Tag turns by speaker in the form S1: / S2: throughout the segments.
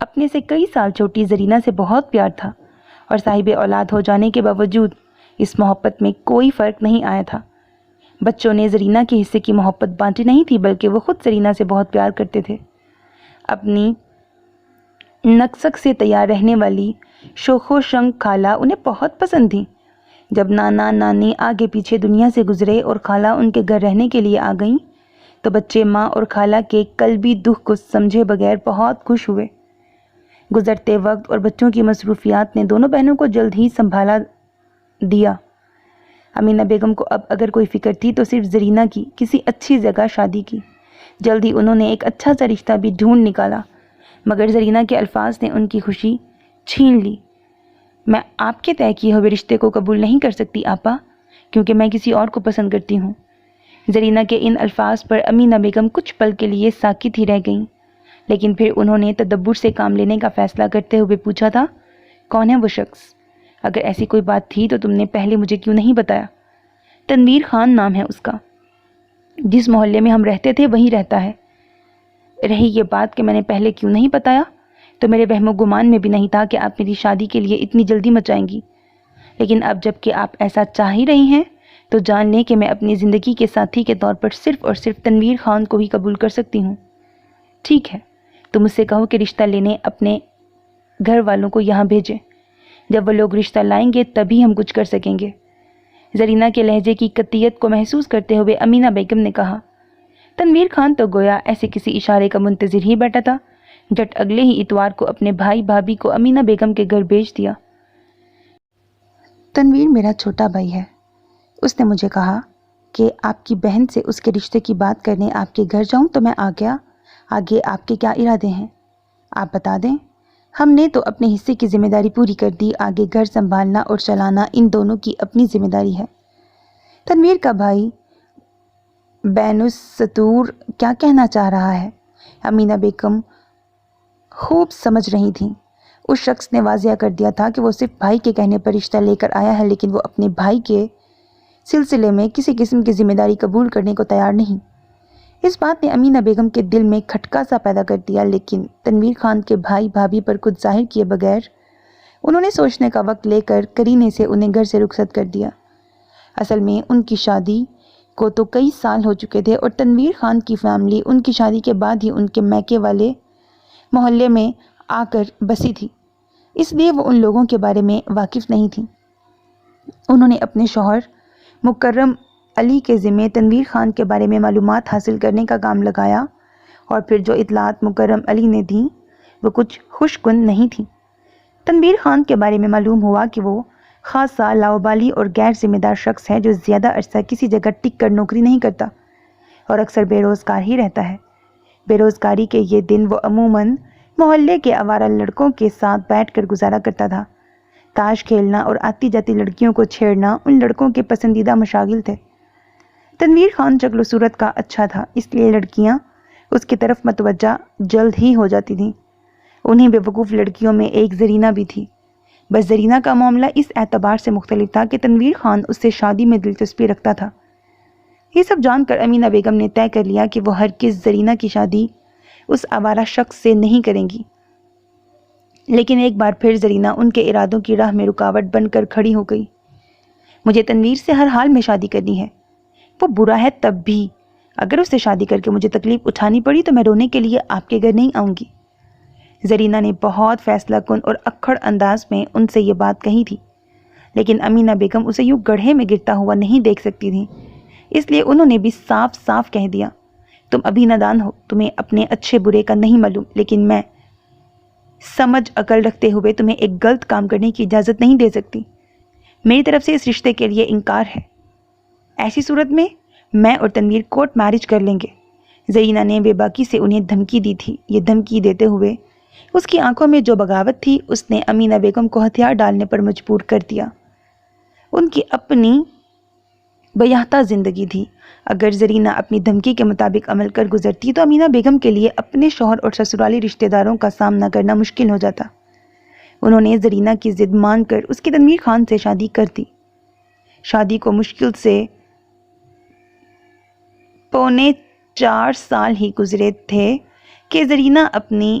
S1: اپنے سے کئی سال چھوٹی زرینہ سے بہت پیار تھا اور صاحب اولاد ہو جانے کے باوجود اس محبت میں کوئی فرق نہیں آیا تھا۔ بچوں نے زرینہ کے حصے کی محبت بانٹی نہیں تھی، بلکہ وہ خود زرینہ سے بہت پیار کرتے تھے۔ اپنی نقصق سے تیار رہنے والی شوخ و شنگ خالہ انہیں بہت پسند تھیں۔ جب نانا نانی آگے پیچھے دنیا سے گزرے اور خالہ ان کے گھر رہنے کے لیے آ گئیں تو بچے ماں اور خالہ کے قلبی دکھ کو سمجھے بغیر بہت خوش ہوئے۔ گزرتے وقت اور بچوں کی مصروفیات نے دونوں بہنوں کو جلد ہی سنبھالا دیا۔ امینہ بیگم کو اب اگر کوئی فکر تھی تو صرف زرینہ کی کسی اچھی جگہ شادی کی۔ جلد ہی انہوں نے ایک اچھا سا رشتہ بھی ڈھونڈ نکالا، مگر زرینہ کے الفاظ نے ان کی خوشی چھین لی۔ میں آپ کے طے کیے ہوئے رشتے کو قبول نہیں کر سکتی آپا، کیونکہ میں کسی اور کو پسند کرتی ہوں۔ زرینہ کے ان الفاظ پر امینہ بیگم کچھ پل کے لیے ساکت ہی رہ گئیں، لیکن پھر انہوں نے تدبر سے کام لینے کا فیصلہ کرتے ہوئے پوچھا تھا، کون ہے وہ شخص؟ اگر ایسی کوئی بات تھی تو تم نے پہلے مجھے کیوں نہیں بتایا؟ تنویر خان نام ہے اس کا، جس محلے میں ہم رہتے تھے وہیں رہتا ہے۔ رہی یہ بات کہ میں نے پہلے کیوں نہیں بتایا، تو میرے وہم و گمان میں بھی نہیں تھا کہ آپ میری شادی کے لیے اتنی جلدی مچائیں گی، لیکن اب جب کہ آپ ایسا چاہ ہی رہی ہیں تو جان لیں کہ میں اپنی زندگی کے ساتھی کے طور پر صرف اور صرف تنویر خان کو ہی قبول کر سکتی ہوں۔ ٹھیک ہے، تم مجھ سے کہو کہ رشتہ لینے اپنے گھر والوں کو یہاں بھیجیں۔ جب وہ لوگ رشتہ لائیں گے تبھی ہم کچھ کر سکیں گے۔ زرینہ کے لہجے کی قطعیت کو محسوس کرتے ہوئے امینہ بیگم نے کہا۔ تنویر خان تو گویا ایسے کسی اشارے کا منتظر ہی بیٹھا تھا، جٹ اگلے ہی اتوار کو اپنے بھائی بھابھی کو امینہ بیگم کے گھر بھیج دیا۔ تنویر میرا چھوٹا بھائی ہے، اس نے مجھے کہا کہ آپ کی بہن سے اس کے رشتے کی بات کرنے آپ کے گھر جاؤں تو میں آ گیا۔ آگے آپ کے کیا ارادے ہیں آپ بتا دیں۔ ہم نے تو اپنے حصے کی ذمہ داری پوری کر دی، آگے گھر سنبھالنا اور چلانا ان دونوں کی اپنی ذمہ داری ہے۔ تنویر کا بھائی بین السطور کیا کہنا چاہ رہا ہے؟ امینہ بیگم خوب سمجھ رہی تھیں۔ اس شخص نے واضح کر دیا تھا کہ وہ صرف بھائی کے کہنے پر رشتہ لے کر آیا ہے، لیکن وہ اپنے بھائی کے سلسلے میں کسی قسم کی ذمہ داری قبول کرنے کو تیار نہیں۔ اس بات نے امینہ بیگم کے دل میں کھٹکا سا پیدا کر دیا، لیکن تنویر خان کے بھائی بھابھی پر کچھ ظاہر کیے بغیر انہوں نے سوچنے کا وقت لے کر کرینے سے انہیں گھر سے رخصت کر دیا۔ اصل میں ان کی شادی کو تو کئی سال ہو چکے تھے اور تنویر خان کی فیملی ان کی شادی کے بعد ہی ان کے میکے والے محلے میں آ کر بسی تھی، اس لیے وہ ان لوگوں کے بارے میں واقف نہیں تھیں۔ انہوں نے اپنے شوہر مکرم علی کے ذمے تنویر خان کے بارے میں معلومات حاصل کرنے کا کام لگایا، اور پھر جو اطلاعات مکرم علی نے دیں وہ کچھ خوش کن نہیں تھیں۔ تنویر خان کے بارے میں معلوم ہوا کہ وہ خاصا لاؤبالی اور غیر ذمہ دار شخص ہے جو زیادہ عرصہ کسی جگہ ٹک کر نوکری نہیں کرتا اور اکثر بے روزگار ہی رہتا ہے۔ بے روزگاری کے یہ دن وہ عموماً محلے کے آوارہ لڑکوں کے ساتھ بیٹھ کر گزارا کرتا تھا۔ تاش کھیلنا اور آتی جاتی لڑکیوں کو چھیڑنا ان لڑکوں کے پسندیدہ مشاغل تھے۔ تنویر خان شکل و صورت کا اچھا تھا، اس لیے لڑکیاں اس کی طرف متوجہ جلد ہی ہو جاتی تھیں۔ انہیں بے وقوف لڑکیوں میں ایک زرینہ بھی تھی، بس زرینہ کا معاملہ اس اعتبار سے مختلف تھا کہ تنویر خان اس سے شادی میں دلچسپی رکھتا تھا۔ یہ سب جان کر امینہ بیگم نے طے کر لیا کہ وہ ہرگز زرینہ کی شادی اس آوارہ شخص سے نہیں کریں گی، لیکن ایک بار پھر زرینہ ان کے ارادوں کی راہ میں رکاوٹ بن کر کھڑی ہو گئی۔ مجھے تنویر سے ہر حال میں شادی کرنی ہے، وہ برا ہے تب بھی، اگر اس سے شادی کر کے مجھے تکلیف اٹھانی پڑی تو میں رونے کے لیے آپ کے گھر نہیں آؤں گی۔ زرینہ نے بہت فیصلہ کن اور اکھڑ انداز میں ان سے یہ بات کہی تھی، لیکن امینہ بیگم اسے یوں گڑھے میں گرتا ہوا نہیں دیکھ سکتی تھیں، اس لیے انہوں نے بھی صاف صاف کہہ دیا، تم ابھی نادان ہو، تمہیں اپنے اچھے برے کا نہیں معلوم، لیکن میں سمجھ عقل رکھتے ہوئے تمہیں ایک غلط کام کرنے کی اجازت نہیں دے سکتی۔ میری طرف سے اس رشتے کے لیے انکار ہے۔ ایسی صورت میں میں اور تنویر کورٹ میرج کر لیں گے۔ زرینہ نے بے باکی سے انہیں دھمکی دی تھی۔ یہ دھمکی دیتے ہوئے اس کی آنکھوں میں جو بغاوت تھی اس نے امینہ بیگم کو ہتھیار ڈالنے پر مجبور کر دیا۔ ان کی اپنی بیاہتا زندگی تھی، اگر زرینہ اپنی دھمکی کے مطابق عمل کر گزرتی تو امینہ بیگم کے لیے اپنے شوہر اور سسرالی رشتہ داروں کا سامنا کرنا مشکل ہو جاتا۔ انہوں نے زرینہ کی ضد مان کر اس کی تنویر خان سے شادی کر دی۔ شادی کو مشکل سے 4.25 سال ہی گزرے تھے کہ زرینہ اپنی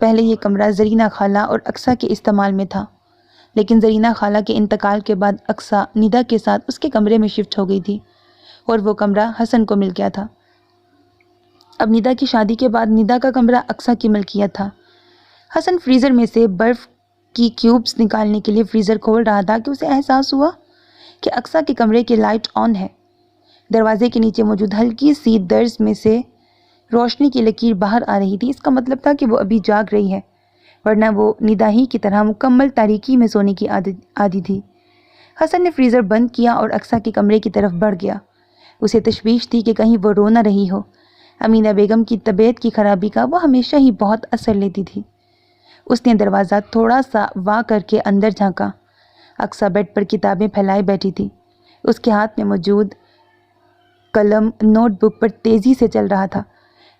S1: پہلے یہ کمرہ زرینہ خالہ اور اقصیٰ کے استعمال میں تھا، لیکن زرینہ خالہ کے انتقال کے بعد اقصیٰ ندا کے ساتھ اس کے کمرے میں شفٹ ہو گئی تھی اور وہ کمرہ حسن کو مل گیا تھا۔ اب ندا کی شادی کے بعد ندا کا کمرہ اقصیٰ کی ملکیت تھا۔ حسن فریزر میں سے برف کی کیوبز نکالنے کے لیے فریزر کھول رہا تھا کہ اسے احساس ہوا کہ اقصیٰ کے کمرے کی لائٹ آن ہے۔ دروازے کے نیچے موجود ہلکی سی درز میں سے روشنی کی لکیر باہر آ رہی تھی۔ اس کا مطلب تھا کہ وہ ابھی جاگ رہی ہے، ورنہ وہ ندا ہی کی طرح مکمل تاریکی میں سونے کی عادی تھی۔ حسن نے فریزر بند کیا اور اقصیٰ کے کمرے کی طرف بڑھ گیا۔ اسے تشویش تھی کہ کہیں وہ رو نہ رہی ہو۔ امینہ بیگم کی طبیعت کی خرابی کا وہ ہمیشہ ہی بہت اثر لیتی تھی۔ اس نے دروازہ تھوڑا سا وا کر کے اندر جھانکا۔ اقصیٰ بیڈ پر کتابیں پھیلائے بیٹھی تھی۔ اس کے ہاتھ میں موجود قلم نوٹ بک پر تیزی سے چل رہا تھا۔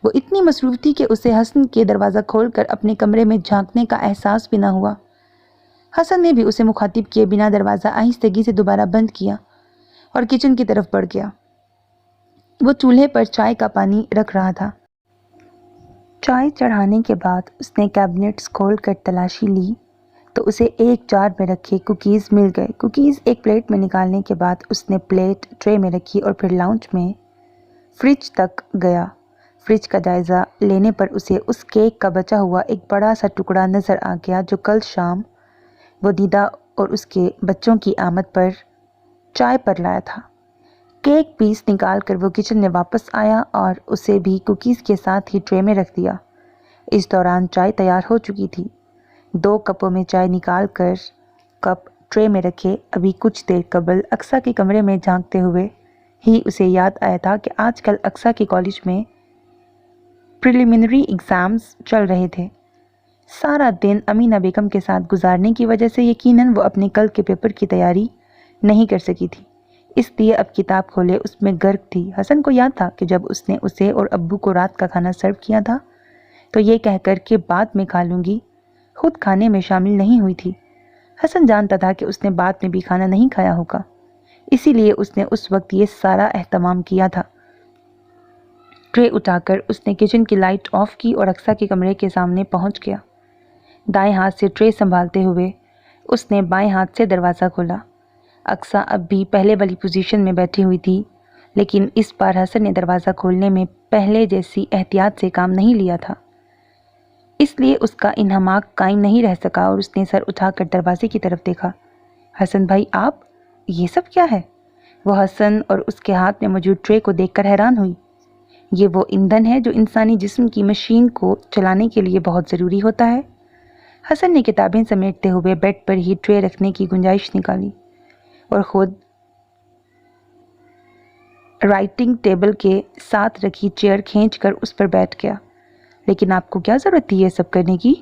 S1: وہ اتنی مصروف تھی کہ اسے حسن کے دروازہ کھول کر اپنے کمرے میں جھانکنے کا احساس بھی نہ ہوا۔ حسن نے بھی اسے مخاطب کیے بنا دروازہ آہستگی سے دوبارہ بند کیا اور کچن کی طرف بڑھ گیا۔ وہ چولہے پر چائے کا پانی رکھ رہا تھا۔ چائے چڑھانے کے بعد اس نے کیبنٹس کھول کر تلاشی لی تو اسے ایک جار میں رکھے کوکیز مل گئے۔ کوکیز ایک پلیٹ میں نکالنے کے بعد اس نے پلیٹ ٹرے میں رکھی اور پھر لاؤنج میں فریج تک گیا۔ فریج کا جائزہ لینے پر اسے اس کیک کا بچا ہوا ایک بڑا سا ٹکڑا نظر آ گیا جو کل شام وہ ندا اور اس کے بچوں کی آمد پر چائے پر لایا تھا۔ کیک پیس نکال کر وہ کچن میں واپس آیا اور اسے بھی کوکیز کے ساتھ ہی ٹرے میں رکھ دیا۔ اس دوران چائے تیار ہو چکی تھی۔ 2 کپوں میں چائے نکال کر کپ ٹرے میں رکھے۔ ابھی کچھ دیر قبل اقصیٰ کے کمرے میں جھانکتے ہوئے ہی اسے یاد آیا تھا کہ آج کل اقصیٰ کے کالج میں پریلیمنری ایگزامز چل رہے تھے۔ سارا دن امینہ بیگم کے ساتھ گزارنے کی وجہ سے یقیناً وہ اپنے کل کے پیپر کی تیاری نہیں کر سکی تھی، اس لیے اب کتاب کھولے اس میں غرق تھی۔ حسن کو یاد تھا کہ جب اس نے اسے اور ابو کو رات کا کھانا سرو کیا تھا تو یہ کہہ کر کہ بعد میں کھا لوں گی، خود کھانے میں شامل نہیں ہوئی تھی۔ حسن جانتا تھا کہ اس نے بعد میں بھی کھانا نہیں کھایا ہوگا، اسی لیے اس نے اس وقت یہ سارا اہتمام کیا تھا۔ ٹرے اٹھا کر اس نے کچن کی لائٹ آف کی اور اقصیٰ کے کمرے کے سامنے پہنچ گیا۔ دائیں ہاتھ سے ٹرے سنبھالتے ہوئے اس نے بائیں ہاتھ سے دروازہ کھولا۔ اقصیٰ اب بھی پہلے والی پوزیشن میں بیٹھی ہوئی تھی، لیکن اس بار حسن نے دروازہ کھولنے میں پہلے جیسی احتیاط سے کام نہیں لیا تھا، اس لیے اس کا انہماک قائم نہیں رہ سکا اور اس نے سر اٹھا کر دروازے کی طرف دیکھا۔ حسن بھائی، آپ یہ سب کیا ہے؟ وہ حسن اور اس کے ہاتھ میں موجود ٹرے کو دیکھ کر حیران ہوئی۔ یہ وہ ایندھن ہے جو انسانی جسم کی مشین کو چلانے کے لیے بہت ضروری ہوتا ہے۔ حسن نے کتابیں سمیٹتے ہوئے بیڈ پر ہی ٹرے رکھنے کی گنجائش نکالی اور خود رائٹنگ ٹیبل کے ساتھ رکھی چیئر کھینچ کر اس پر بیٹھ گیا۔ لیکن آپ کو کیا ضرورت تھی یہ سب کرنے کی؟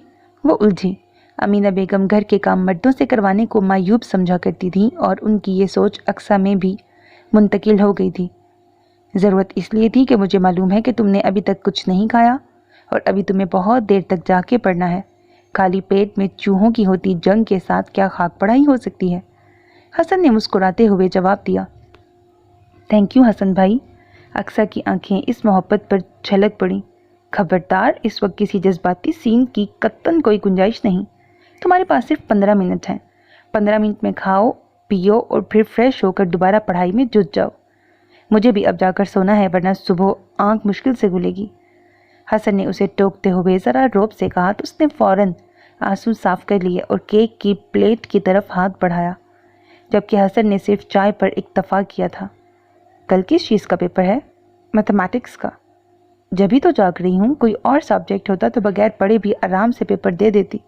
S1: وہ الجھی۔ امینہ بیگم گھر کے کام مردوں سے کروانے کو معیوب سمجھا کرتی تھیں اور ان کی یہ سوچ اقصیٰ میں بھی منتقل ہو گئی تھی۔ ضرورت اس لیے تھی کہ مجھے معلوم ہے کہ تم نے ابھی تک کچھ نہیں کھایا اور ابھی تمہیں بہت دیر تک جا کے پڑھنا ہے۔ خالی پیٹ میں چوہوں کی ہوتی جنگ کے ساتھ کیا خاک پڑھائی ہو سکتی ہے؟ حسن نے مسکراتے ہوئے جواب دیا۔ تھینک یو حسن بھائی۔ اقصیٰ کی آنکھیں اس محبت پر چھلک پڑیں۔ خبردار، اس وقت کسی جذباتی سین کی قطعاً کوئی گنجائش نہیں۔ تمہارے پاس صرف 15 منٹ ہیں۔ 15 منٹ میں کھاؤ پیو اور پھر فریش ہو کر دوبارہ پڑھائی میں جٹ جاؤ۔ مجھے بھی اب جا کر سونا ہے، ورنہ صبح آنکھ مشکل سے کھلے گی۔ حسن نے اسے ٹوکتے ہوئے ذرا روب سے کہا تو اس نے فوراً آنسو صاف کر لیے اور کیک کی پلیٹ کی طرف ہاتھ بڑھایا، جبکہ حسن نے صرف چائے پر اکتفا کیا تھا۔ کل کس چیز کا پیپر ہے؟ میتھمیٹکس کا۔ جبھی تو جاگ رہی ہوں، کوئی اور سبجیکٹ ہوتا تو بغیر پڑھے بھی آرام سے پیپر دے دیتی۔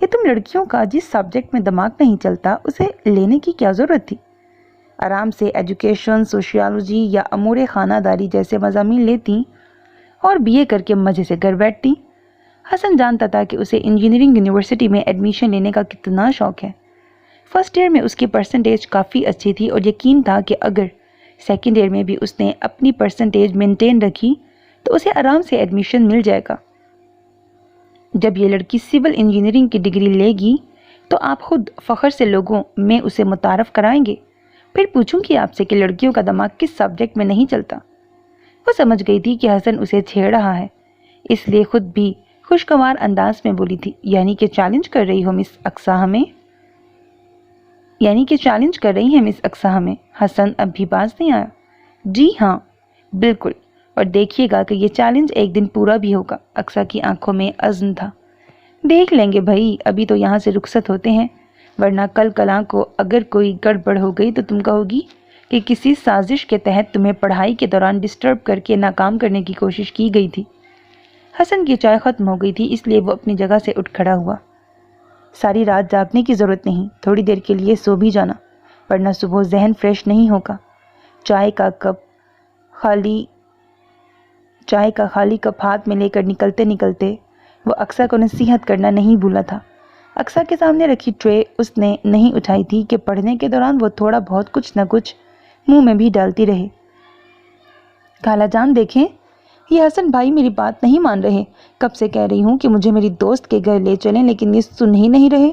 S1: یہ تم لڑکیوں کا جس سبجیکٹ میں دماغ نہیں چلتا اسے لینے کی کیا ضرورت تھی؟ آرام سے ایجوکیشن، سوشیالوجی یا امور خانہ داری جیسے مضامین لیتی اور بی اے کر کے مزے سے گھر بیٹھتی۔ حسن جانتا تھا کہ اسے انجینئرنگ یونیورسٹی میں ایڈمیشن لینے کا کتنا شوق ہے۔ فرسٹ ایئر میں اس کی پرسنٹیج کافی اچھی تھی اور یقین تھا کہ اگر سیکنڈ ایئر میں بھی اس نے اپنی پرسنٹیج مینٹین رکھی تو اسے آرام سے ایڈمیشن مل جائے گا۔ جب یہ لڑکی سول انجینئرنگ کی ڈگری لے گی تو آپ خود فخر سے لوگوں میں اسے متعارف کرائیں گے۔ پھر پوچھوں گی آپ سے کہ لڑکیوں کا دماغ کس سبجیکٹ میں نہیں چلتا۔ وہ سمجھ گئی تھی کہ حسن اسے چھیڑ رہا ہے، اس لیے خود بھی خوشگوار انداز میں بولی تھی۔ یعنی کہ چیلنج کر رہی ہو مس اقصیٰ ہمیں؟ حسن اب بھی باز نہیں آیا۔ جی ہاں بالکل، اور دیکھیے گا کہ یہ چیلنج ایک دن پورا بھی ہوگا۔ اقصیٰ کی آنکھوں میں عزم تھا۔ دیکھ لیں گے بھائی، ابھی تو یہاں سے رخصت ہوتے ہیں، ورنہ کل کلاں کو اگر کوئی گڑبڑ ہو گئی تو تم کہو گی کہ کسی سازش کے تحت تمہیں پڑھائی کے دوران ڈسٹرب کر کے ناکام کرنے کی کوشش کی گئی تھی۔ حسن کی چائے ختم ہو گئی تھی، اس لیے وہ اپنی جگہ سے اٹھ کھڑا ہوا۔ ساری رات جاگنے کی ضرورت نہیں، تھوڑی دیر کے لیے سو بھی جانا، ورنہ صبح ذہن فریش نہیں ہوگا۔ چائے کا خالی کپ ہاتھ میں لے کر نکلتے نکلتے وہ اقصیٰ کو نصیحت کرنا نہیں بھولا تھا۔ اقصیٰ کے سامنے رکھی ٹرے اس نے نہیں اٹھائی تھی کہ پڑھنے کے دوران وہ تھوڑا بہت کچھ نہ کچھ منہ میں بھی ڈالتی رہے۔ خالہ جان دیکھیں، یہ حسن بھائی میری بات نہیں مان رہے۔ کب سے کہہ رہی ہوں کہ مجھے میری دوست کے گھر لے چلیں، لیکن یہ سن ہی نہیں رہے۔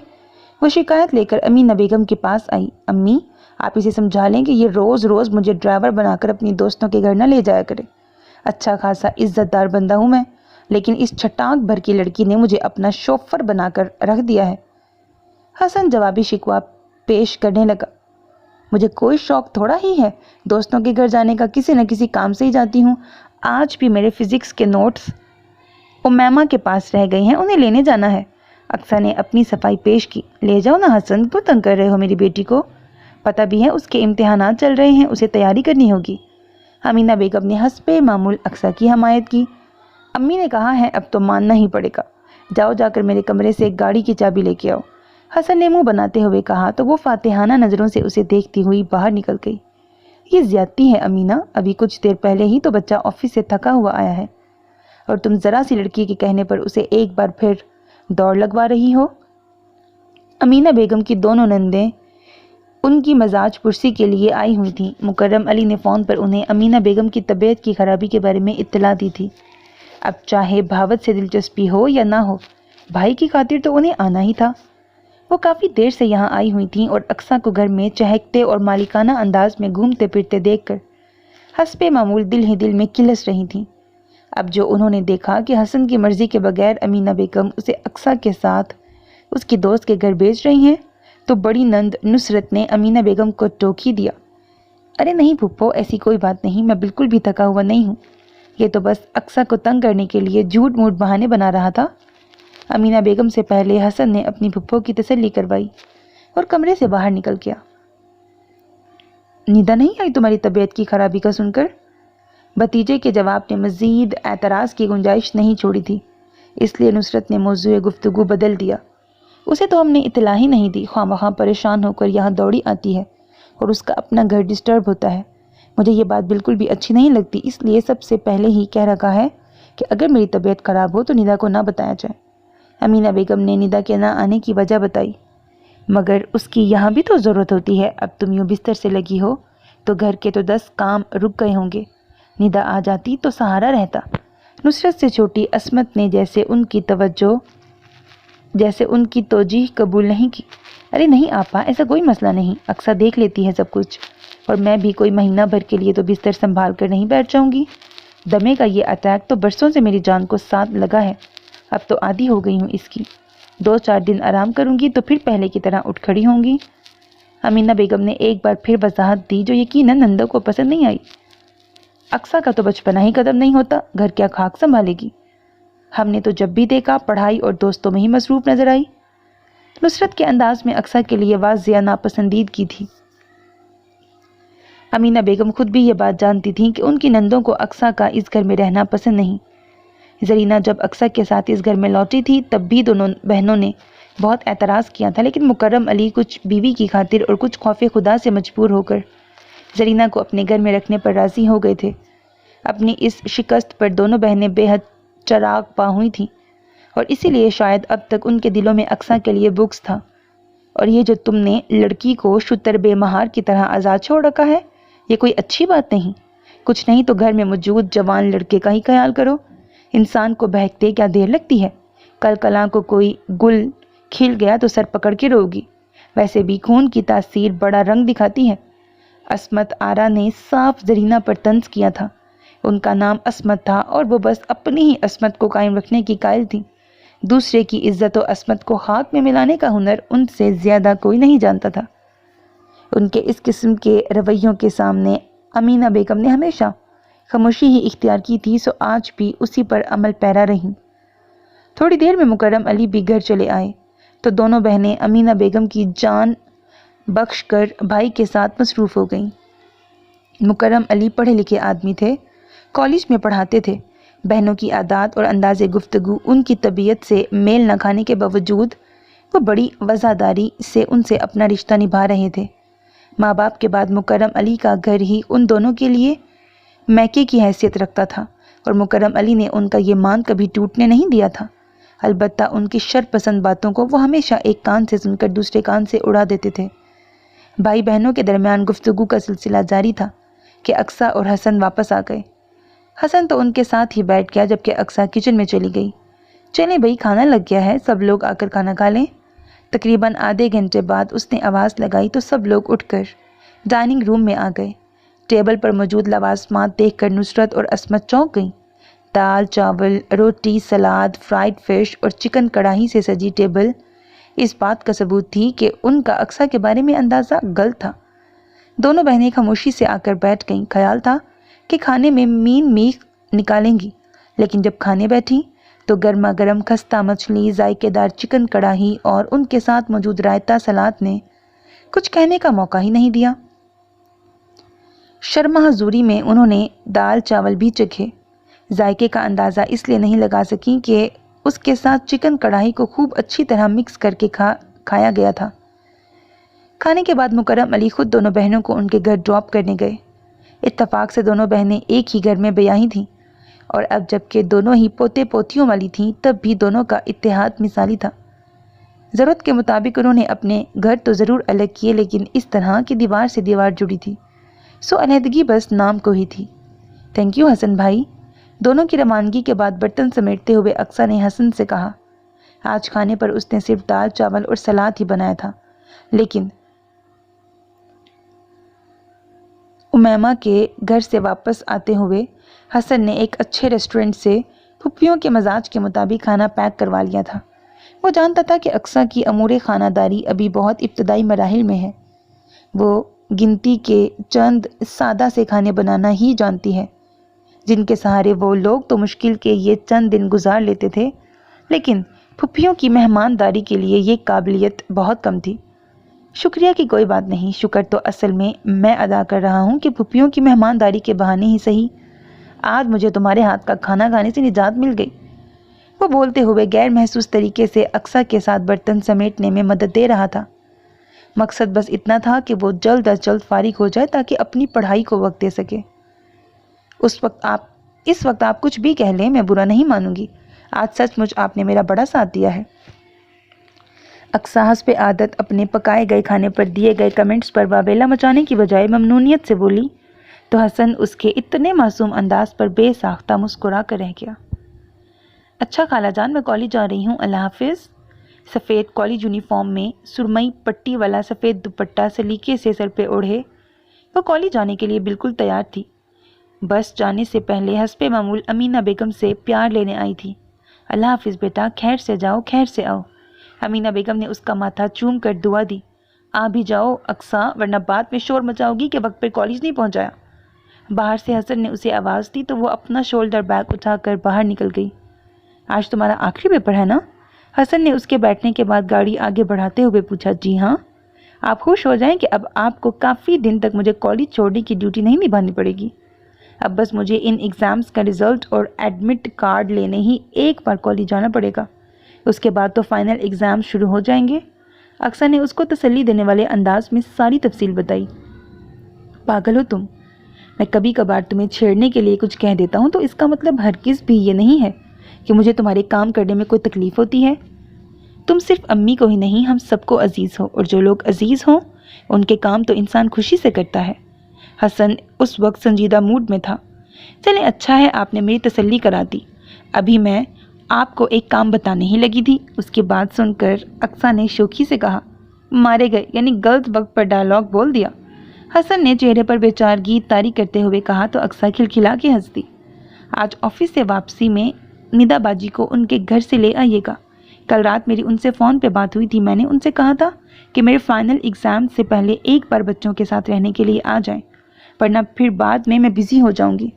S1: وہ شکایت لے کر امینہ بیگم کے پاس آئی۔ امی، آپ اسے سمجھا لیں کہ یہ روز روز مجھے ڈرائیور بنا کر اپنی دوستوں کے گھر نہ لے جایا کرے۔ اچھا خاصا عزت دار بندہ ہوں میں، لیکن اس چھٹانک بھر کی لڑکی نے مجھے اپنا شوفر بنا کر رکھ دیا ہے۔ حسن جوابی شکوہ پیش کرنے لگا۔ مجھے کوئی شوق تھوڑا ہی ہے دوستوں کے گھر جانے کا، کسی نہ کسی کام سے ہی جاتی ہوں۔ آج بھی میرے فزکس کے نوٹس امیمہ کے پاس رہ گئے ہیں، انہیں لینے جانا ہے۔ اقصیٰ نے اپنی صفائی پیش کی۔ لے جاؤ نا حسن، کیوں تنگ کر رہے ہو میری بیٹی کو؟ پتہ بھی ہے اس کے امتحانات چل رہے ہیں، اسے تیاری کرنی ہوگی۔ امینہ بیگم نے حسب معمول اقصیٰ کی حمایت کی۔ امی نے کہا ہے اب تو ماننا ہی پڑے گا، جاؤ جا کر میرے کمرے سے ایک گاڑی کی چابی لے کے آؤ۔ حسن نے منہ بناتے ہوئے کہا تو وہ فاتحانہ نظروں سے اسے دیکھتی ہوئی باہر نکل گئی۔ یہ زیادتی ہے امینہ، ابھی کچھ دیر پہلے ہی تو بچہ آفس سے تھکا ہوا آیا ہے، اور تم ذرا سی لڑکی کے کہنے پر اسے ایک بار پھر دوڑ لگوا رہی ہو۔ امینہ بیگم کی دونوں نندیں ان کی مزاج پرسی کے لیے آئی ہوئی تھیں۔ مکرم علی نے فون پر انہیں امینہ بیگم کی طبیعت کی خرابی کے بارے میں اطلاع دی تھی۔ اب چاہے بھاوت سے دلچسپی ہو یا نہ ہو، بھائی کی خاطر تو انہیں آنا ہی تھا۔ وہ کافی دیر سے یہاں آئی ہوئی تھیں اور اقصیٰ کو گھر میں چہکتے اور مالکانہ انداز میں گھومتے پھرتے دیکھ کر حسب معمول دل ہی دل میں کلس رہی تھیں۔ اب جو انہوں نے دیکھا کہ حسن کی مرضی کے بغیر امینہ بیگم اسے اقصیٰ کے ساتھ اس کی دوست کے گھر بھیج رہی ہیں، تو بڑی نند نصرت نے امینہ بیگم کو ٹوک ہی دیا۔ ارے نہیں پھپھو، ایسی کوئی بات نہیں، میں بالکل بھی تھکا ہوا نہیں ہوں، یہ تو بس اقصیٰ کو تنگ کرنے کے لیے جھوٹ موٹ بہانے بنا رہا تھا۔ امینہ بیگم سے پہلے حسن نے اپنی پھپھو کی تسلی کروائی اور کمرے سے باہر نکل گیا۔ ندا نہیں آئی تمہاری طبیعت کی خرابی کا سن کر؟ بھتیجے کے جواب نے مزید اعتراض کی گنجائش نہیں چھوڑی تھی، اس لیے نصرت نے موضوع گفتگو بدل دیا۔ اسے تو ہم نے اطلاع ہی نہیں دی، خواہ مخواہ پریشان ہو کر یہاں دوڑی آتی ہے اور اس کا اپنا گھر ڈسٹرب ہوتا ہے۔ مجھے یہ بات بالکل بھی اچھی نہیں لگتی، اس لیے سب سے پہلے ہی کہہ رکھا ہے کہ اگر میری طبیعت خراب ہو تو ندا کو نہ بتایا جائے۔ امینہ بیگم نے ندا کے نہ آنے کی وجہ بتائی۔ مگر اس کی یہاں بھی تو ضرورت ہوتی ہے، اب تم یوں بستر سے لگی ہو تو گھر کے تو 10 کام رک گئے ہوں گے، ندا آ جاتی تو سہارا رہتا۔ نصرت سے چھوٹی عصمت نے جیسے ان کی توجیہ قبول نہیں کی۔ ارے نہیں آپا، ایسا کوئی مسئلہ نہیں، اقصیٰ دیکھ لیتی ہے سب کچھ، اور میں بھی کوئی مہینہ بھر کے لیے تو بستر سنبھال کر نہیں بیٹھ جاؤں گی۔ دمے کا یہ اٹیک تو برسوں سے میری جان کو ساتھ لگا ہے، اب تو عادی ہو گئی ہوں اس کی، 2-4 دن آرام کروں گی تو پھر پہلے کی طرح اٹھ کھڑی ہوں گی۔ امینہ بیگم نے ایک بار پھر وضاحت دی جو یقیناً نندوں کو پسند نہیں آئی۔ اقصیٰ کا تو بچپنا ہی قدم نہیں ہوتا، گھر کیا خاک سنبھالے گی؟ ہم نے تو جب بھی دیکھا پڑھائی اور دوستوں میں ہی مصروف نظر آئی۔ نصرت کے انداز میں اقصیٰ کے لیے واضح ناپسندیدگی تھی۔ امینہ بیگم خود بھی یہ بات جانتی تھیں کہ ان کی نندوں کو اقصیٰ کا اس گھر میں رہنا پسند نہیں۔ زرینہ جب اقصیٰ کے ساتھ اس گھر میں لوٹی تھی تب بھی دونوں بہنوں نے بہت اعتراض کیا تھا، لیکن مکرم علی کچھ بیوی کی خاطر اور کچھ خوف خدا سے مجبور ہو کر زرینہ کو اپنے گھر میں رکھنے پر راضی ہو گئے تھے۔ اپنی اس شکست پر دونوں بہنیں بے حد چراغ پا ہوئی تھیں، اور اسی لیے شاید اب تک ان کے دلوں میں اقصیٰ کے لیے بغض تھا۔ اور یہ جو تم نے لڑکی کو شتر بے مہار کی طرح آزاد چھوڑ رکھا ہے، یہ کوئی اچھی بات نہیں۔ کچھ نہیں تو گھر میں موجود جوان لڑکے کا ہی خیال کرو، انسان کو بہکتے کیا دیر لگتی ہے؟ کل کلاں کو کوئی گل کھل گیا تو سر پکڑ کے روگی، ویسے بھی خون کی تاثیر بڑا رنگ دکھاتی ہے۔ عصمت آرا نے صاف زرینہ پر طنز کیا تھا، ان کا نام عصمت تھا اور وہ بس اپنی ہی عصمت کو قائم رکھنے کی قائل تھی۔ دوسرے کی عزت و عصمت کو خاک میں ملانے کا ہنر ان سے زیادہ کوئی نہیں جانتا تھا۔ ان کے اس قسم کے رویوں کے سامنے امینہ بیگم نے ہمیشہ خاموشی ہی اختیار کی تھی، سو آج بھی اسی پر عمل پیرا رہیں۔ تھوڑی دیر میں مکرم علی بھی گھر چلے آئے تو دونوں بہنیں امینہ بیگم کی جان بخش کر بھائی کے ساتھ مصروف ہو گئیں۔ مکرم علی پڑھے لکھے آدمی تھے، کالج میں پڑھاتے تھے۔ بہنوں کی عادات اور انداز گفتگو ان کی طبیعت سے میل نہ کھانے کے باوجود وہ بڑی وفاداری سے ان سے اپنا رشتہ نبھا رہے تھے۔ ماں باپ کے بعد مکرم علی کا گھر ہی ان دونوں کے لیے میکے کی حیثیت رکھتا تھا، اور مکرم علی نے ان کا یہ مان کبھی ٹوٹنے نہیں دیا تھا۔ البتہ ان کی شر پسند باتوں کو وہ ہمیشہ ایک کان سے سن کر دوسرے کان سے اڑا دیتے تھے۔ بھائی بہنوں کے درمیان گفتگو کا سلسلہ جاری تھا کہ اقصیٰ اور حسن واپس آ گئے۔ حسن تو ان کے ساتھ ہی بیٹھ گیا جبکہ اقصیٰ کچن میں چلی گئی۔ چلیں بھئی، کھانا لگ گیا ہے، سب لوگ آ کر کھانا کھا لیں۔ تقریباً آدھے گھنٹے بعد اس نے آواز لگائی تو سب لوگ اٹھ کر ڈائننگ روم میں آ گئے۔ ٹیبل پر موجود لوازمات دیکھ کر نصرت اور عصمت چونک گئیں۔ دال، چاول، روٹی، سلاد، فرائیڈ فش اور چکن کڑھائی سے سجی ٹیبل اس بات کا ثبوت تھی کہ ان کا اقصیٰ کے بارے میں اندازہ غلط تھا۔ دونوں بہنیں خاموشی سے آ کر بیٹھ گئیں۔ خیال تھا کہ کھانے میں مین میخ نکالیں گی، لیکن جب کھانے بیٹھی تو گرما گرم خستہ مچھلی، ذائقے دار چکن کڑھائی اور ان کے ساتھ موجود رائتا سلاد نے کچھ کہنے کا موقع ہی نہیں دیا۔ شرما حضوری میں انہوں نے دال چاول بھی چکھے، ذائقے کا اندازہ اس لیے نہیں لگا سکیں کہ اس کے ساتھ چکن کڑھائی کو خوب اچھی طرح مکس کر کے کھایا گیا تھا۔ کھانے کے بعد مکرم علی خود دونوں بہنوں کو ان کے گھر ڈراپ کرنے گئے۔ اتفاق سے دونوں بہنیں ایک ہی گھر میں بیاہی تھیں، اور اب جب کہ دونوں ہی پوتے پوتیوں والی تھیں تب بھی دونوں کا اتحاد مثالی تھا۔ ضرورت کے مطابق انہوں نے اپنے گھر تو ضرور الگ کیے، لیکن اس طرح کہ دیوار سے دیوار جڑی تھی، سو علیحدگی بس نام کو ہی تھی۔ تھینک یو حسن بھائی۔ دونوں کی روانگی کے بعد برتن سمیٹتے ہوئے اقصیٰ نے حسن سے کہا، آج کھانے پر اس نے صرف دال چاول اور سلاد ہی بنایا تھا، لیکن امیمہ کے گھر سے واپس آتے ہوئے حسن نے ایک اچھے ریسٹورنٹ سے پھپھیوں کے مزاج کے مطابق کھانا پیک کروا لیا تھا۔ وہ جانتا تھا کہ اقصیٰ کی امور خانہ داری ابھی بہت ابتدائی مراحل میں ہے۔ وہ گنتی کے چند سادہ سے کھانے بنانا ہی جانتی ہے، جن کے سہارے وہ لوگ تو مشکل کے یہ چند دن گزار لیتے تھے، لیکن پھپھیوں کی مہمانداری کے لیے یہ قابلیت بہت کم تھی۔ شکریہ کی کوئی بات نہیں، شکر تو اصل میں ادا کر رہا ہوں کہ پھپھیوں کی مہمانداری کے بہانے ہی صحیح آج مجھے تمہارے ہاتھ کا کھانا کھانے سے نجات مل گئی۔ وہ بولتے ہوئے غیر محسوس طریقے سے اقصیٰ کے ساتھ برتن سمیٹنے میں مدد دے رہا تھا۔ مقصد بس اتنا تھا کہ وہ جلد از جلد فارغ ہو جائے تاکہ اپنی پڑھائی کو وقت دے سکے۔ اس وقت آپ کچھ بھی کہہ لیں، میں برا نہیں مانوں گی۔ آج سچ مچ آپ نے میرا بڑا ساتھ دیا ہے۔ اقصیٰ حسب عادت اپنے پکائے گئے کھانے پر دیے گئے کمنٹس پر واویلا مچانے کی بجائے ممنونیت سے بولی تو حسن اس کے اتنے معصوم انداز پر بے ساختہ مسکرا کر رہ گیا۔ اچھا خالہ جان، میں کالج جا رہی ہوں، اللہ حافظ۔ سفید کالج یونیفارم میں سرمئی پٹی والا سفید دوپٹہ سلیقے سے سر پہ اوڑھے وہ کالج جانے کے لیے بالکل تیار تھی۔ بس جانے سے پہلے حسب معمول امینہ بیگم سے پیار لینے آئی تھی۔ اللہ حافظ بیٹا، خیر سے جاؤ، خیر سے آؤ۔ امینہ بیگم نے اس کا ماتھا چوم کر دعا دی۔ آ بھی جاؤ اقصیٰ، ورنہ بعد میں شور مچاؤ گی کہ وقت پہ کالج نہیں پہنچایا۔ باہر سے حسن نے اسے آواز دی تو وہ اپنا شولڈر بیگ اٹھا کر باہر نکل گئی۔ آج تمہارا آخری پیپر ہے نا؟ حسن نے اس کے بیٹھنے کے بعد گاڑی آگے بڑھاتے ہوئے پوچھا۔ جی ہاں۔ آپ خوش ہو جائیں کہ اب آپ کو کافی دن تک مجھے کالج چھوڑنے کی ڈیوٹی نہیں نبھانی پڑے گی۔ اب بس مجھے ان ایگزامز کا رزلٹ اور ایڈمٹ کارڈ لینے ہی ایک بار کالج جانا پڑے گا، اس کے بعد تو فائنل ایگزام شروع ہو جائیں گے۔ اقصیٰ نے اس کو تسلی دینے والے انداز میں ساری تفصیل بتائی۔ پاگل ہو تم، میں کبھی کبھار تمہیں چھیڑنے کے لیے کچھ کہہ دیتا ہوں تو اس کا مطلب ہرگز بھی یہ نہیں ہے کہ مجھے تمہارے کام کرنے میں کوئی تکلیف ہوتی ہے۔ تم صرف امی کو ہی نہیں، ہم سب کو عزیز ہو، اور جو لوگ عزیز ہوں ان کے کام تو انسان خوشی سے کرتا ہے۔ حسن اس وقت سنجیدہ موڈ میں تھا۔ چلیں اچھا ہے، آپ نے میری تسلی کرا دی۔ ابھی میں آپ کو ایک کام بتانے ہی لگی تھی۔ اس کی بات سن کر اقصیٰ نے شوخی سے کہا، مارے گئے یعنی غلط وقت پر ڈائلاگ بول دیا۔ حسن نے چہرے پر بیچارگی طاری کرتے ہوئے کہا تو اقصیٰ کھلکھلا کے ہنس دی۔ آج آفس سے واپسی میں ندا باجی کو ان کے گھر سے لے آئیے گا، کل رات میری ان سے فون پہ بات ہوئی تھی. میں نے ان سے کہا تھا کہ میرے فائنل ایگزام سے پہلے ایک بار بچوں کے ساتھ رہنے کے لیے آ جائیں، ورنہ پھر بعد میں بزی ہو جاؤں گی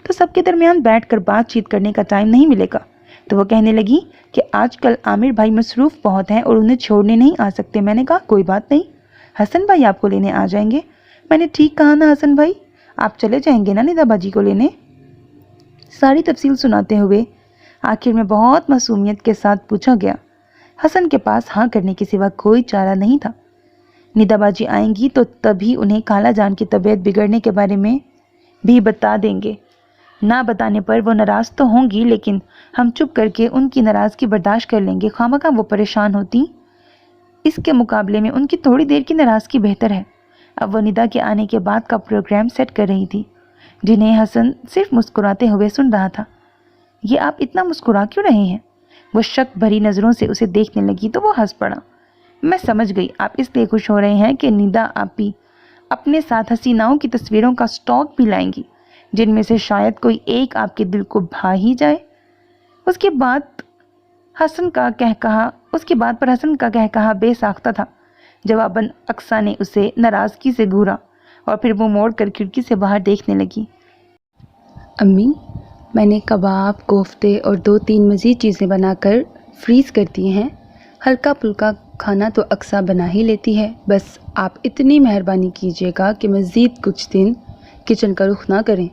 S1: تو سب کے درمیان بیٹھ کر بات چیت کرنے کا ٹائم نہیں ملے گا. تو وہ کہنے لگی کہ آج کل عامر بھائی مصروف بہت ہیں اور انہیں چھوڑنے نہیں آ سکتے. میں نے کہا کوئی بات نہیں، حسن بھائی آپ کو لینے آ جائیں گے. میں نے ٹھیک کہا نا حسن بھائی، آپ چلے جائیں گے نا ندا باجی کو لینے؟ ساری تفصیل سناتے ہوئے آخر میں بہت معصومیت کے ساتھ پوچھا گیا. حسن کے پاس ہاں کرنے کے سوا کوئی چارہ نہیں تھا. ندا باجی آئیں گی تو تبھی انہیں خالہ جان کی طبیعت بگڑنے کے بارے میں بھی بتا دیں گے. نہ بتانے پر وہ ناراض تو ہوں گی، لیکن ہم چپ کر کے ان کی ناراضگی برداشت کر لیں گے. خواہ وہ پریشان ہوتی، اس کے مقابلے میں ان کی تھوڑی دیر کی ناراضگی بہتر ہے. اب وہ ندا کے آنے کے بعد کا پروگرام سیٹ کر رہی تھی، جنہیں حسن صرف مسکراتے ہوئے سن رہا تھا. یہ آپ اتنا مسکرا کیوں رہے ہیں؟ وہ شک بھری نظروں سے اسے دیکھنے لگی تو وہ ہنس پڑا. میں سمجھ گئی، آپ اس لیے خوش ہو رہے ہیں کہ ندا آپی اپنے ساتھ حسیناؤں کی تصویروں کا سٹاک بھی لائیں گی، جن میں سے شاید کوئی ایک آپ کے دل کو بھا ہی جائے. اس کے بعد پر حسن کا کہا بے ساختہ تھا. جواباً اقصیٰ نے اسے ناراضگی سے گھورا اور پھر وہ موڑ کر کھڑکی سے باہر دیکھنے لگی.
S2: امی، میں نے کباب، کوفتے اور 2-3 مزید چیزیں بنا کر فریز کر دی ہیں. ہلکا پھلکا کھانا تو اقصیٰ بنا ہی لیتی ہے، بس آپ اتنی مہربانی کیجیے گا کہ مزید کچھ دن کچن کا رخ نہ کریں.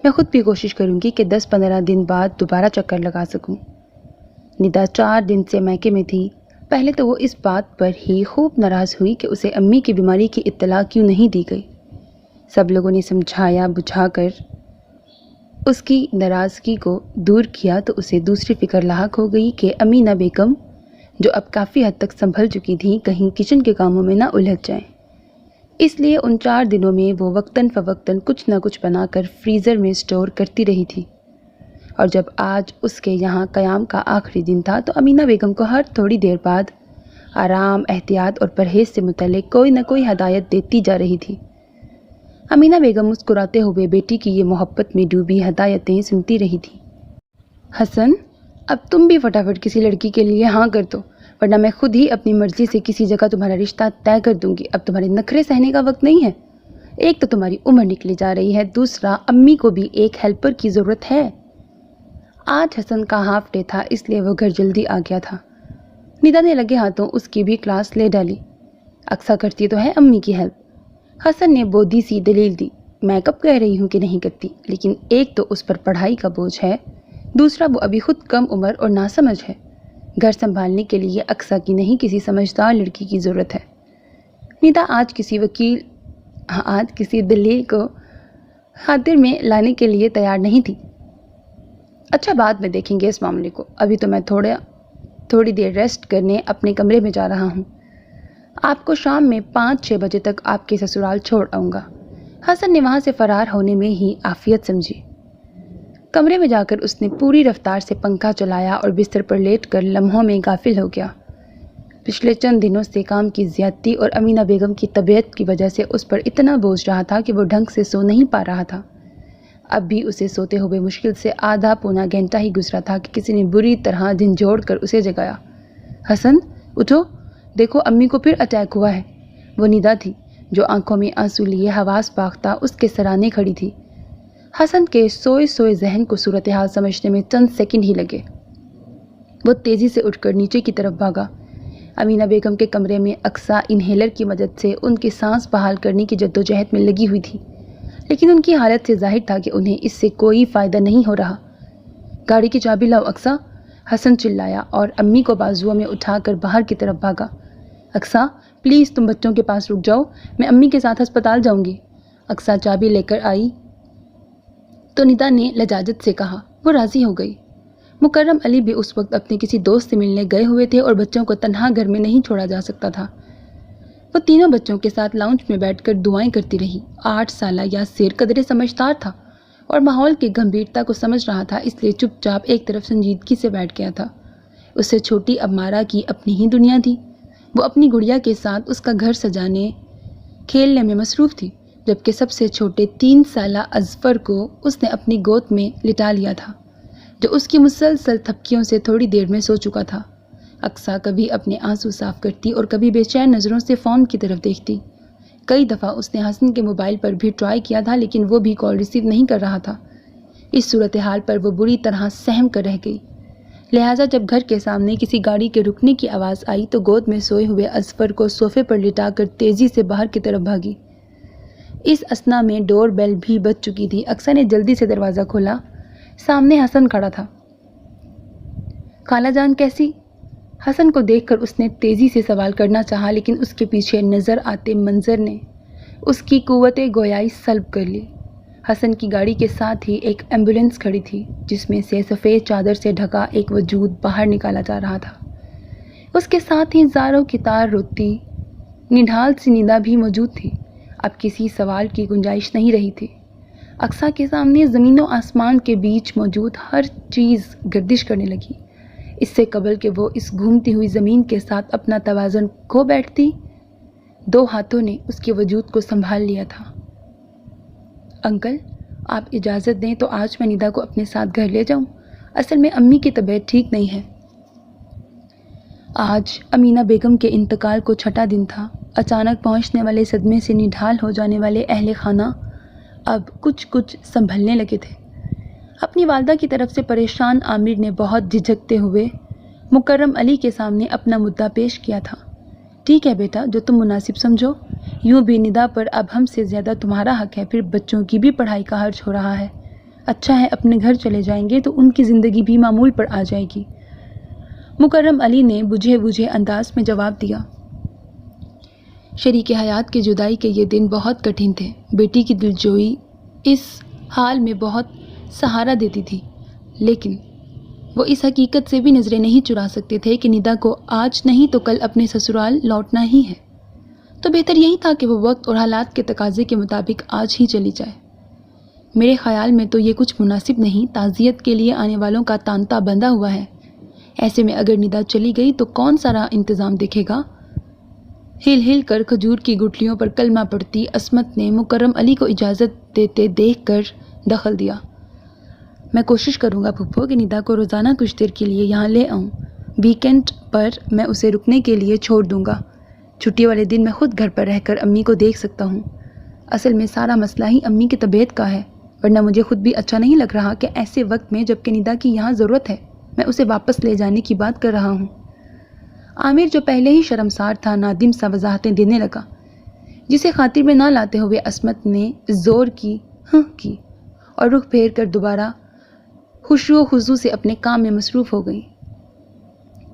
S2: میں خود بھی کوشش کروں گی کہ 10-15 دن بعد دوبارہ چکر لگا سکوں. ندا 4 دن سے میکے میں تھی. پہلے تو وہ اس بات پر ہی خوب ناراض ہوئی کہ اسے امی کی بیماری کی اطلاع کیوں نہیں دی گئی. سب لوگوں نے سمجھایا بجھا کر اس کی ناراضگی کو دور کیا تو اسے دوسری فکر لاحق ہو گئی کہ امینہ بیگم، جو اب کافی حد تک سنبھل چکی تھیں، کہیں کچن کے کاموں میں نہ الجھ جائیں. اس لیے ان 4 دنوں میں وہ وقتاً فوقتاً کچھ نہ کچھ بنا کر فریزر میں سٹور کرتی رہی تھی. اور جب آج اس کے یہاں قیام کا آخری دن تھا تو امینہ بیگم کو ہر تھوڑی دیر بعد آرام، احتیاط اور پرہیز سے متعلق کوئی نہ کوئی ہدایت دیتی جا رہی تھی. امینہ بیگم مسکراتے ہوئے بیٹی کی یہ محبت میں ڈوبی ہدایتیں سنتی رہی تھی. حسن، اب تم بھی فٹافٹ کسی لڑکی کے لیے ہاں کر دو، ورنہ میں خود ہی اپنی مرضی سے کسی جگہ تمہارا رشتہ طے کر دوں گی. اب تمہارے نخرے سہنے کا وقت نہیں ہے. ایک تو تمہاری عمر نکلی جا رہی ہے، دوسرا امی کو بھی ایک ہیلپر کی ضرورت ہے. آج حسن کا ہاف ڈے تھا، اس لیے وہ گھر جلدی آ گیا تھا. ندا نے لگے ہاتھوں اس کی بھی کلاس لے ڈالی. اقصیٰ کرتی تو ہے امی کی ہیلپ. حسن نے بودھی سی دلیل دی. میں کب کہہ رہی ہوں کہ نہیں کرتی، لیکن ایک تو اس پر پڑھائی کا بوجھ ہے، دوسرا وہ ابھی خود کم عمر اور ناسمجھ ہے. گھر سنبھالنے کے لیے اقصیٰ کی نہیں کسی سمجھدار لڑکی کی ضرورت ہے. ندا آج کسی دلیل کو خاطر میں لانے کے لیے تیار نہیں تھی. اچھا، بعد میں دیکھیں گے اس معاملے کو. ابھی تو میں تھوڑی دیر ریسٹ کرنے اپنے کمرے میں جا رہا ہوں. آپ کو شام میں 5-6 بجے تک آپ کے سسرال چھوڑ آؤں گا. حسن نے وہاں سے فرار ہونے میں ہی عافیت سمجھی. کمرے میں جا کر اس نے پوری رفتار سے پنکھا چلایا اور بستر پر لیٹ کر لمحوں میں غافل ہو گیا. پچھلے چند دنوں سے کام کی زیادتی اور امینہ بیگم کی طبیعت کی وجہ سے اس پر اتنا بوجھ رہا تھا کہ وہ ڈھنگ سے سو نہیں پا رہا تھا. اب بھی اسے سوتے ہوئے مشکل سے آدھا پونا گھنٹہ ہی گزرا تھا کہ کسی نے بری طرح جھنجھوڑ کر اسے جگایا. حسن، اٹھو، دیکھو امی کو پھر اٹیک ہوا ہے. وہ ندا تھی جو آنکھوں میں آنسو لیے حواس باختہ اس کے سرانے کھڑی تھی. حسن کے سوئے ذہن کو صورتحال سمجھنے میں چند سیکنڈ ہی لگے. وہ تیزی سے اٹھ کر نیچے کی طرف بھاگا. امینہ بیگم کے کمرے میں اقصیٰ انہیلر کی مدد سے ان کی سانس بحال کرنے کی جدوجہد میں لگی ہوئی تھی، لیکن ان کی حالت سے ظاہر تھا کہ انہیں اس سے کوئی فائدہ نہیں ہو رہا. گاڑی کی چابی لاؤ اقصیٰ، حسن چلایا اور امی کو بازوؤں میں اٹھا کر باہر کی طرف بھاگا. اقصیٰ، پلیز تم بچوں کے پاس رک جاؤ، میں امی کے ساتھ ہسپتال جاؤں گی. اقصیٰ چابی لے کر آئی تو ندا نے لجاجت سے کہا. وہ راضی ہو گئی. مکرم علی بھی اس وقت اپنے کسی دوست سے ملنے گئے ہوئے تھے اور بچوں کو تنہا گھر میں نہیں چھوڑا جا سکتا تھا. وہ تینوں بچوں کے ساتھ لاؤنج میں بیٹھ کر دعائیں کرتی رہی. 8 سالہ یاسر قدرے سمجھدار تھا اور ماحول کی گمبھیرتا کو سمجھ رہا تھا، اس لیے چپ چاپ ایک طرف سنجیدگی سے بیٹھ گیا تھا. اس سے چھوٹی امارہ کی اپنی ہی دنیا تھی. وہ اپنی گڑیا کے ساتھ اس کا گھر سجانے کھیلنے میں مصروف تھی، جبکہ سب سے چھوٹے 3 سالہ اظفر کو اس نے اپنی گود میں لٹا لیا تھا، جو اس کی مسلسل تھپکیوں سے تھوڑی دیر میں سو چکا تھا. اقصیٰ کبھی اپنے آنسو صاف کرتی اور کبھی بے چین نظروں سے فون کی طرف دیکھتی۔ کئی دفعہ اس نے حسن کے موبائل پر بھی ٹرائی کیا تھا لیکن وہ بھی کال ریسیو نہیں کر رہا تھا۔ اس صورتحال پر وہ بری طرح سہم کر رہ گئی۔ لہٰذا جب گھر کے سامنے کسی گاڑی کے رکنے کی آواز آئی تو گود میں سوئے ہوئے اظفر کو صوفے پر لٹا کر تیزی سے باہر کی طرف بھاگی۔ اس اثنا میں ڈور بیل بھی بج چکی تھی۔ اقصیٰ نے جلدی سے دروازہ کھولا۔ سامنے حسن کھڑا تھا۔ خالہ جان کیسی؟ حسن کو دیکھ کر اس نے تیزی سے سوال کرنا چاہا لیکن اس کے پیچھے نظر آتے منظر نے اس کی قوت گویائی سلب کر لی۔ حسن کی گاڑی کے ساتھ ہی ایک ایمبولینس کھڑی تھی جس میں سے سفید چادر سے ڈھکا ایک وجود باہر نکالا جا رہا تھا۔ اس کے ساتھ ہی زاروں کی تار روتی نڈھال سی ندا بھی موجود تھی۔ اب کسی سوال کی گنجائش نہیں رہی تھی۔ اقصیٰ کے سامنے زمین و آسمان کے بیچ موجود ہر چیز گردش کرنے لگی۔ اس سے قبل کہ وہ اس گھومتی ہوئی زمین کے ساتھ اپنا توازن کھو بیٹھتی، دو ہاتھوں نے اس کے وجود کو سنبھال لیا تھا۔ انکل، آپ اجازت دیں تو آج میں ندا کو اپنے ساتھ گھر لے جاؤں؟ اصل میں امی کی طبیعت ٹھیک نہیں ہے۔ آج امینہ بیگم کے انتقال کو چھٹا دن تھا۔ اچانک پہنچنے والے صدمے سے نڈھال ہو جانے والے اہل خانہ اب کچھ سنبھلنے لگے تھے۔ اپنی والدہ کی طرف سے پریشان عامر نے بہت جھجکتے ہوئے مکرم علی کے سامنے اپنا مدعا پیش کیا تھا۔ ٹھیک ہے بیٹا، جو تم مناسب سمجھو۔ یوں بھی ندا پر اب ہم سے زیادہ تمہارا حق ہے، پھر بچوں کی بھی پڑھائی کا خرچ ہو رہا ہے۔ اچھا ہے اپنے گھر چلے جائیں گے تو ان کی زندگی بھی معمول پر آ جائے گی۔ مکرم علی نے بجھے انداز میں جواب دیا۔ شریک حیات کی جدائی کے یہ دن بہت کٹھن تھے۔ بیٹی کی دلجوئی اس حال میں بہت سہارا دیتی تھی، لیکن وہ اس حقیقت سے بھی نظریں نہیں چرا سکتے تھے کہ ندا کو آج نہیں تو کل اپنے سسرال لوٹنا ہی ہے، تو بہتر یہی تھا کہ وہ وقت اور حالات کے تقاضے کے مطابق آج ہی چلی جائے۔ میرے خیال میں تو یہ کچھ مناسب نہیں، تعزیت کے لیے آنے والوں کا تانتا بندھا ہوا ہے۔ ایسے میں اگر ندا چلی گئی تو کون سارا انتظام دیکھے گا؟ ہل کر کھجور کی گٹلیوں پر کلمہ پڑھتی عصمت نے مکرم علی کو اجازت دیتے دیکھ کر دخل دیا۔ میں کوشش کروں گا پھپھو کہ ندا کو روزانہ کچھ دیر کے لیے یہاں لے آؤں۔ ویکینڈ پر میں اسے رکنے کے لیے چھوڑ دوں گا۔ چھٹی والے دن میں خود گھر پر رہ کر امی کو دیکھ سکتا ہوں۔ اصل میں سارا مسئلہ ہی امی کی طبیعت کا ہے، ورنہ مجھے خود بھی اچھا نہیں لگ رہا کہ ایسے وقت میں جب کہ ندا کی یہاں ضرورت ہے میں اسے واپس لے جانے کی بات کر رہا ہوں۔ عامر جو پہلے ہی شرمسار تھا نادم سا وضاحتیں دینے لگا، جسے خاطر میں نہ لاتے ہوئے عصمت نے زور کی کی اور رخ پھیر کر دوبارہ خشوع و خضوع سے اپنے کام میں مصروف ہو گئی۔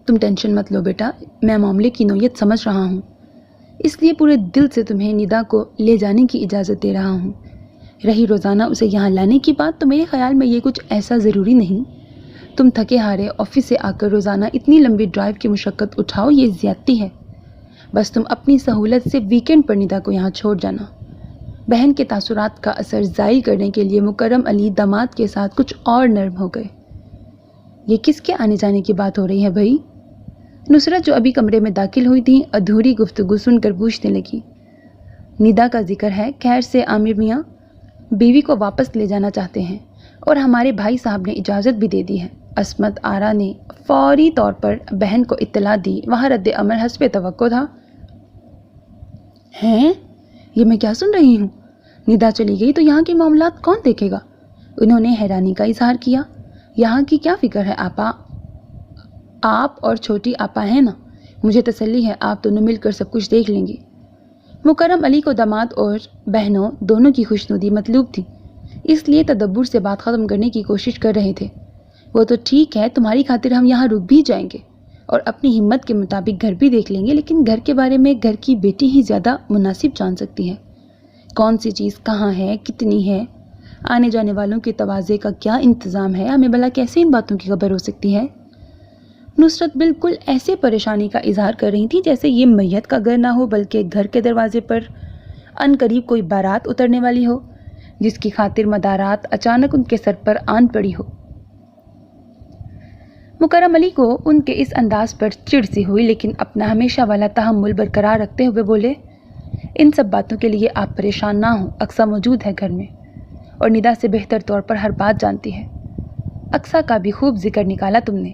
S2: تم ٹینشن مت لو بیٹا، میں معاملے کی نوعیت سمجھ رہا ہوں، اس لیے پورے دل سے تمہیں ندا کو لے جانے کی اجازت دے رہا ہوں۔ رہی روزانہ اسے یہاں لانے کی بات، تو میرے خیال میں یہ کچھ ایسا ضروری نہیں۔ تم تھکے ہارے آفس سے آ کر روزانہ اتنی لمبی ڈرائیو کی مشقت اٹھاؤ، یہ زیادتی ہے۔ بس تم اپنی سہولت سے ویکینڈ پر ندا کو یہاں چھوڑ جانا۔ بہن کے تاثرات کا اثر زائل کرنے کے لیے مکرم علی داماد کے ساتھ کچھ اور نرم ہو گئے۔ یہ کس کے آنے جانے کی بات ہو رہی ہے بھائی؟ نصرت جو ابھی کمرے میں داخل ہوئی تھی ادھوری گفتگو سن کر پوچھنے لگی۔ ندا کا ذکر ہے، خیر سے عامر میاں بیوی کو واپس لے جانا چاہتے ہیں اور ہمارے بھائی صاحب نے اجازت بھی دے دی ہے۔ عصمت آرا نے فوری طور پر بہن کو اطلاع دی۔ وہاں رد عمل حسب توقع تھا۔ ہیں؟ یہ میں کیا سن رہی ہوں؟ ندا چلی گئی تو یہاں کے معاملات کون دیکھے گا؟ انہوں نے حیرانی کا اظہار کیا۔ یہاں کی کیا فکر ہے آپا؟ آپ اور چھوٹی آپا ہیں نا، مجھے تسلی ہے آپ دونوں مل کر سب کچھ دیکھ لیں گے۔ مکرم علی کو داماد اور بہنوں دونوں کی خوشنودی مطلوب تھی، اس لیے تدبر سے بات ختم کرنے کی کوشش کر رہے تھے۔ وہ تو ٹھیک ہے، تمہاری خاطر ہم یہاں رک بھی جائیں گے اور اپنی ہمت کے مطابق گھر بھی دیکھ لیں گے، لیکن گھر کے بارے میں گھر کی بیٹی ہی زیادہ مناسب جان سکتی ہے۔ کون سی چیز کہاں ہے، کتنی ہے، آنے جانے والوں کے تواضع کا کیا انتظام ہے، ہمیں بھلا کیسے ان باتوں کی خبر ہو سکتی ہے؟ نصرت بالکل ایسے پریشانی کا اظہار کر رہی تھی جیسے یہ میت کا گھر نہ ہو بلکہ گھر کے دروازے پر ان قریب کوئی بارات اترنے والی ہو جس کی خاطر مدارات اچانک ان کے سر پر آن پڑی ہو۔ مکرم علی کو ان کے اس انداز پر چڑ سی ہوئی، لیکن اپنا ہمیشہ والا تحمل برقرار رکھتے ہوئے بولے، ان سب باتوں کے لیے آپ پریشان نہ ہوں، اقصیٰ موجود ہے گھر میں اور ندا سے بہتر طور پر ہر بات جانتی ہے۔ اقصیٰ کا بھی خوب ذکر نکالا تم نے،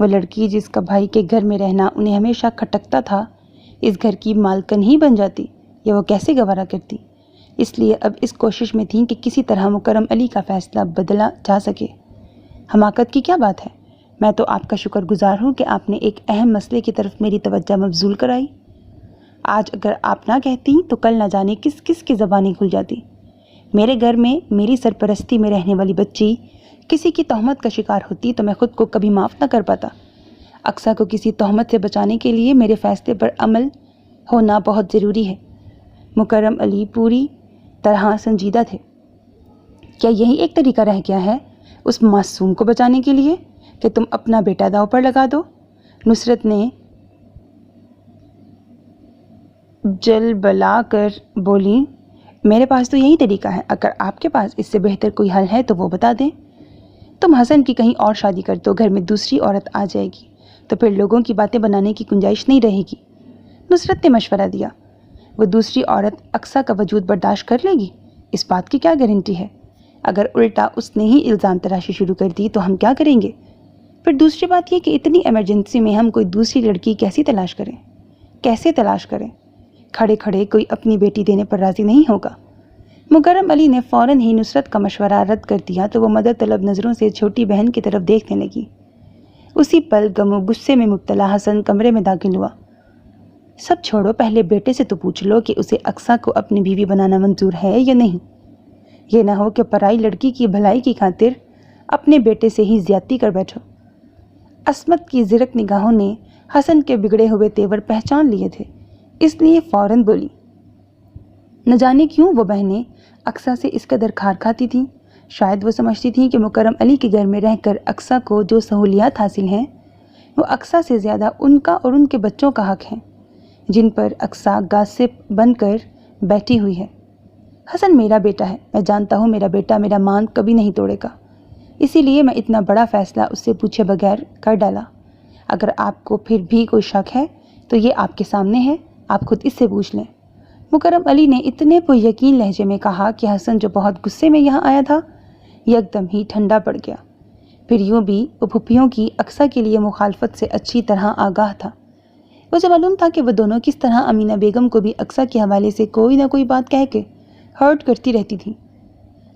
S1: وہ لڑکی جس کا بھائی کے گھر میں رہنا انہیں ہمیشہ کھٹکتا تھا، اس گھر کی مالکن ہی بن جاتی یا وہ کیسے گوارا کرتی؟ اس لیے اب اس کوشش میں تھیں کہ کسی طرح مکرم علی کا فیصلہ بدلا جا سکے۔ حماقت کی کیا بات ہے؟ میں تو آپ کا شکر گزار ہوں کہ آپ نے ایک اہم مسئلے کی طرف میری توجہ مبذول کرائی۔ آج اگر آپ نہ کہتی تو کل نہ جانے کس کس کی زبانیں کھل جاتی۔ میرے گھر میں میری سرپرستی میں رہنے والی بچی کسی کی تہمت کا شکار ہوتی تو میں خود کو کبھی معاف نہ کر پاتا۔ اقصیٰ کو کسی تہمت سے بچانے کے لیے میرے فیصلے پر عمل ہونا بہت ضروری ہے۔ مکرم علی پوری طرح سنجیدہ تھے۔ کیا یہی ایک طریقہ رہ گیا ہے اس معصوم کو بچانے کے لیے کہ تم اپنا بیٹا داؤ پر لگا دو؟ نصرت نے جل بلا کر بولی، میرے پاس تو یہی طریقہ ہے، اگر آپ کے پاس اس سے بہتر کوئی حل ہے تو وہ بتا دیں۔ تم حسن کی کہیں اور شادی کر دو، گھر میں دوسری عورت آ جائے گی تو پھر لوگوں کی باتیں بنانے کی گنجائش نہیں رہے گی۔ نصرت نے مشورہ دیا، وہ دوسری عورت اقصیٰ کا وجود برداشت کر لے گی؟ اس بات کی کیا گارنٹی ہے؟ اگر الٹا اس نے ہی الزام تراشی شروع کر دی تو ہم کیا کریں گے؟ پھر دوسری بات یہ کہ اتنی ایمرجنسی میں ہم کوئی دوسری لڑکی کیسے تلاش کریں؟ کھڑے کھڑے کوئی اپنی بیٹی دینے پر راضی نہیں ہوگا۔ مکرم علی نے فوراً ہی نصرت کا مشورہ رد کر دیا تو وہ مدد طلب نظروں سے چھوٹی بہن کی طرف دیکھنے لگی۔ اسی پل غم و غصے میں مبتلا حسن کمرے میں داخل ہوا۔ سب چھوڑو، پہلے بیٹے سے تو پوچھ لو کہ اسے اقصیٰ کو اپنی بیوی بنانا منظور ہے یا نہیں۔ یہ نہ ہو کہ پرائی لڑکی کی بھلائی کی خاطر اپنے بیٹے سے ہی زیادتی کر بیٹھو۔ عصمت کی زرق نگاہوں نے حسن کے بگڑے ہوئے تیور پہچان لیے تھے، اس لیے فوراً بولی۔ نہ جانے کیوں وہ بہنیں اقصیٰ سے اس قدر کھار کھاتی تھیں۔ شاید وہ سمجھتی تھیں کہ مکرم علی کے گھر میں رہ کر اقصیٰ کو جو سہولیات حاصل ہیں وہ اقصیٰ سے زیادہ ان کا اور ان کے بچوں کا حق ہے، جن پر اقصیٰ غاصب بن کر بیٹھی ہوئی ہے۔ حسن میرا بیٹا ہے، میں جانتا ہوں میرا بیٹا میرا مان کبھی نہیں توڑے گا، اسی لیے میں اتنا بڑا فیصلہ اس سے پوچھے بغیر کر ڈالا۔ اگر آپ کو پھر بھی کوئی شک ہے تو یہ آپ کے سامنے ہے، آپ خود اس سے پوچھ لیں۔ مکرم علی نے اتنے پر یقین لہجے میں کہا کہ حسن جو بہت غصے میں یہاں آیا تھا یکدم ہی ٹھنڈا پڑ گیا۔ پھر یوں بھی وہ پھپھیوں کی اقصیٰ کے لیے مخالفت سے اچھی طرح آگاہ تھا۔ اسے معلوم تھا کہ وہ دونوں کس طرح امینہ بیگم کو بھی اقصیٰ کے حوالے سے کوئی نہ کوئی بات کہہ کے ہرٹ کرتی رہتی تھی۔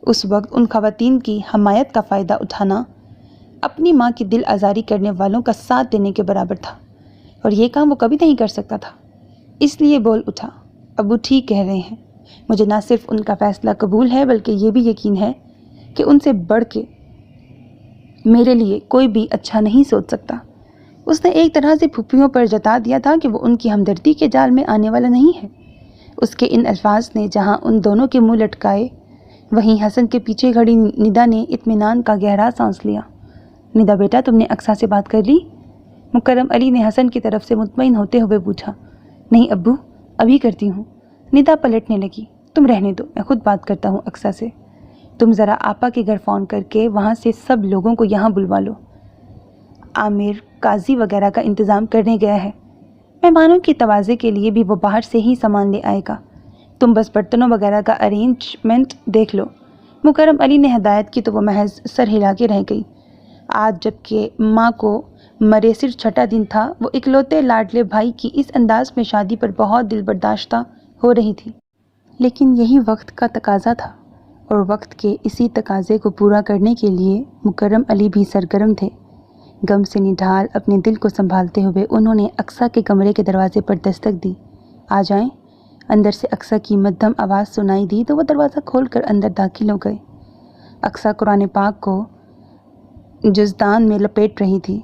S1: اس وقت ان خواتین کی حمایت کا فائدہ اٹھانا اپنی ماں کی دل آزاری کرنے والوں کا ساتھ دینے کے برابر تھا، اور یہ کام وہ کبھی نہیں کر سکتا تھا۔ اس لیے بول اٹھا، ابو ٹھیک کہہ رہے ہیں، مجھے نہ صرف ان کا فیصلہ قبول ہے بلکہ یہ بھی یقین ہے کہ ان سے بڑھ کے میرے لیے کوئی بھی اچھا نہیں سوچ سکتا۔ اس نے ایک طرح سے پھپھیوں پر جتا دیا تھا کہ وہ ان کی ہمدردی کے جال میں آنے والا نہیں ہے۔ اس کے ان الفاظ نے جہاں ان دونوں کے منہ لٹکائے، وہیں حسن کے پیچھے کھڑی ندا نے اطمینان کا گہرا سانس لیا۔ ندا بیٹا، تم نے اقصیٰ سے بات کر لی؟ مکرم علی نے حسن کی طرف سے مطمئن ہوتے ہوئے پوچھا۔ نہیں ابو، ابھی کرتی ہوں۔ ندا پلٹنے لگی۔ تم رہنے دو، میں خود بات کرتا ہوں اقصیٰ سے۔ تم ذرا آپا کے گھر فون کر کے وہاں سے سب لوگوں کو یہاں بلوا لو۔ عامر قاضی وغیرہ کا انتظام کرنے گیا ہے، مہمانوں کی توازے کے لیے بھی وہ باہر سے ہی سامان لے آئے گا، تم بس برتنوں وغیرہ کا ارینجمنٹ دیکھ لو۔ مکرم علی نے ہدایت کی تو وہ محض سر ہلا کے رہ گئی۔ آج جب کہ ماں کو مرے صرف چھٹا دن تھا، وہ اکلوتے لاڈلے بھائی کی اس انداز میں شادی پر بہت دل برداشتہ ہو رہی تھی، لیکن یہی وقت کا تقاضا تھا، اور وقت کے اسی تقاضے کو پورا کرنے کے لیے مکرم علی بھی سرگرم تھے۔ غم سے نڈھال اپنے دل کو سنبھالتے ہوئے انہوں نے اقصیٰ کے کمرے کے دروازے پر دستک دی۔ آ جائیں۔ اندر سے اقصیٰ کی مدھم آواز سنائی دی تو وہ دروازہ کھول کر اندر داخل ہو گئے۔ اقصیٰ قرآن پاک کو جزدان میں لپیٹ رہی تھی۔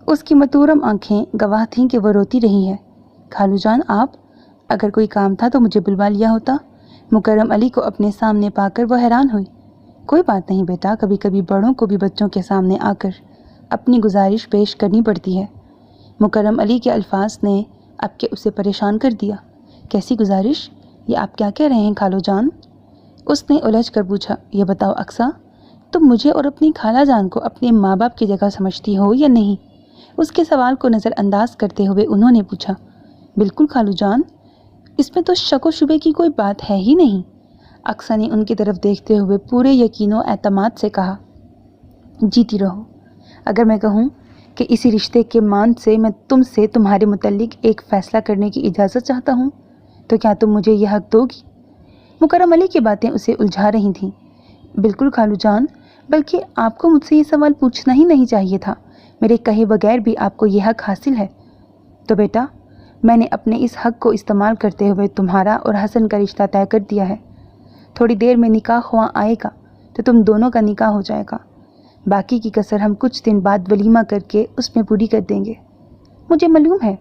S1: اس کی متورم آنکھیں گواہ تھیں کہ وہ روتی رہی ہے۔ خالو جان، آپ اگر کوئی کام تھا تو مجھے بلوا لیا ہوتا۔ مکرم علی کو اپنے سامنے پا کر وہ حیران ہوئی۔ کوئی بات نہیں بیٹا، کبھی کبھی بڑوں کو بھی بچوں کے سامنے آ کر اپنی گزارش پیش کرنی پڑتی ہے۔ مکرم علی کے الفاظ نے اب کے اسے پریشان کر دیا۔ کیسی گزارش؟ یہ آپ کیا کہہ رہے ہیں خالو جان؟ اس نے الجھ کر پوچھا۔ یہ بتاؤ اقصیٰ، تم مجھے اور اپنی خالہ جان کو اپنے ماں باپ کی جگہ سمجھتی ہو یا نہیں؟ اس کے سوال کو نظر انداز کرتے ہوئے انہوں نے پوچھا۔ بالکل خالو جان، اس میں تو شک و شبے کی کوئی بات ہے ہی نہیں، اقصیٰ نے ان کی طرف دیکھتے ہوئے پورے یقین و اعتماد سے کہا۔ جیتی رہو۔ اگر میں کہوں کہ اسی رشتے کے مان سے میں تم سے تمہارے متعلق ایک فیصلہ کرنے کی اجازت چاہتا ہوں، تو کیا تم مجھے یہ حق دو گی؟ مکرم علی کی باتیں اسے الجھا رہی تھیں۔ بالکل خالو جان، بلکہ آپ کو مجھ سے یہ سوال پوچھنا ہی نہیں چاہیے تھا، میرے کہے بغیر بھی آپ کو یہ حق حاصل ہے۔ تو بیٹا، میں نے اپنے اس حق کو استعمال کرتے ہوئے تمہارا اور حسن کا رشتہ طے کر دیا ہے۔ تھوڑی دیر میں نکاح خواہ آئے گا تو تم دونوں کا نکاح ہو جائے گا، باقی کی کسر ہم کچھ دن بعد ولیمہ کر کے اس میں پوری کر دیں گے۔ مجھے معلوم ہے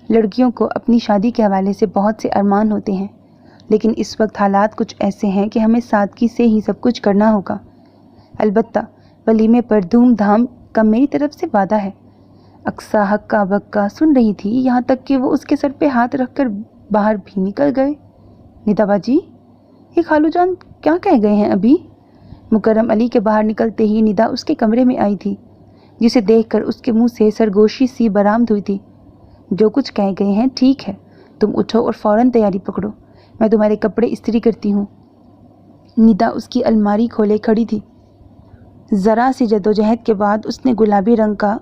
S1: لڑکیوں کو اپنی شادی کے حوالے سے بہت سے ارمان ہوتے ہیں، لیکن اس وقت حالات کچھ ایسے ہیں کہ ہمیں سادگی سے ہی سب کچھ کرنا ہوگا۔ البتہ ولیمے پر دھوم دھام کا میری طرف سے وعدہ ہے۔ اقصیٰ ہکا بکا سن رہی تھی، یہاں تک کہ وہ اس کے سر پہ ہاتھ رکھ کر باہر بھی نکل گئے۔ ندا باجی، یہ خالو جان کیا کہہ گئے ہیں ابھی؟ مکرم علی کے باہر نکلتے ہی ندا اس کے کمرے میں آئی تھی، جسے دیکھ کر اس کے منہ سے سرگوشی سی برآمد ہوئی تھی۔ جو کچھ کہہ گئے ہیں ٹھیک ہے، تم اٹھو اور فوراً تیاری پکڑو، میں تمہارے کپڑے استری کرتی ہوں۔ ندا اس کی الماری کھولے کھڑی تھی۔ ذرا سی جدوجہد کے بعد اس نے گلابی رنگ کا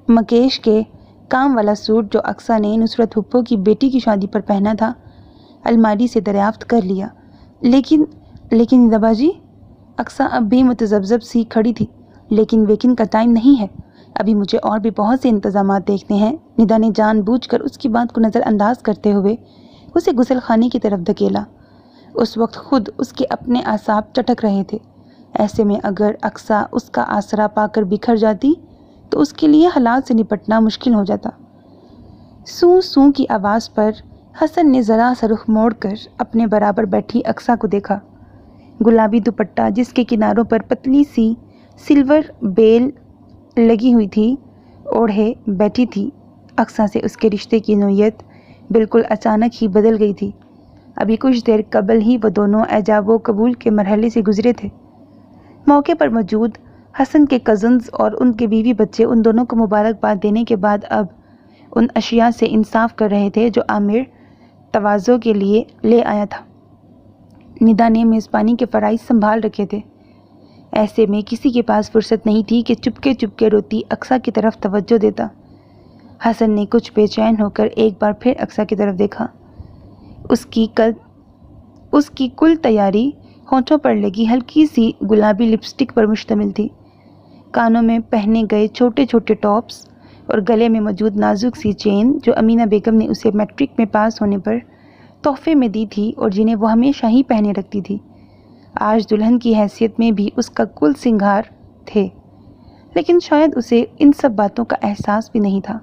S1: مکیش کے کام والا سوٹ جو اقصیٰ نے نصرت پھپھو کی بیٹی کی شادی پر پہنا تھا الماری سے دریافت کر لیا۔ لیکن ندا باجی، اقصیٰ اب بھی متذبذب سی کھڑی تھی۔ لیکن کا ٹائم نہیں ہے، ابھی مجھے اور بھی بہت سے انتظامات دیکھنے ہیں۔ ندا نے جان بوجھ کر اس کی بات کو نظر انداز کرتے ہوئے اسے غسل خانے کی طرف دھکیلا۔ اس وقت خود اس کے اپنے اعصاب چٹک رہے تھے۔ ایسے میں اگر اقصیٰ اس کا آسرا پا کر بکھر جاتی تو اس کے لیے حالات سے نپٹنا مشکل ہو جاتا۔ سوں سوں کی آواز پر حسن نے ذرا سا رخ موڑ کر اپنے برابر بیٹھی اقصیٰ کو دیکھا۔ گلابی دوپٹہ جس کے کناروں پر پتلی سی سلور بیل لگی ہوئی تھی اوڑھے بیٹھی تھی۔ اقصیٰ سے اس کے رشتے کی نوعیت بالکل اچانک ہی بدل گئی تھی۔ ابھی کچھ دیر قبل ہی وہ دونوں ایجاب و قبول کے مرحلے سے گزرے تھے۔ موقع پر موجود حسن کے کزنز اور ان کے بیوی بچے ان دونوں کو مبارکباد دینے کے بعد اب ان اشیاء سے انصاف کر رہے تھے جو عامر تواضع کے لیے لے آیا تھا۔ ندا نے میزبانی کے فرائض سنبھال رکھے تھے، ایسے میں کسی کے پاس فرصت نہیں تھی کہ چپکے روتی اقصیٰ کی طرف توجہ دیتا۔ حسن نے کچھ بے چین ہو کر ایک بار پھر اقصیٰ کی طرف دیکھا۔ اس کی کل تیاری ہونٹوں پر لگی ہلکی سی گلابی لپسٹک پر مشتمل تھی۔ کانوں میں پہنے گئے چھوٹے چھوٹے ٹاپس اور گلے میں موجود نازک سی چین جو امینہ بیگم نے اسے میٹرک میں پاس ہونے پر تحفے میں دی تھی اور جنہیں وہ ہمیشہ ہی پہنے رکھتی تھی، آج دلہن کی حیثیت میں بھی اس کا کل سنگھار تھے۔ لیکن شاید اسے ان سب باتوں کا احساس بھی نہیں تھا۔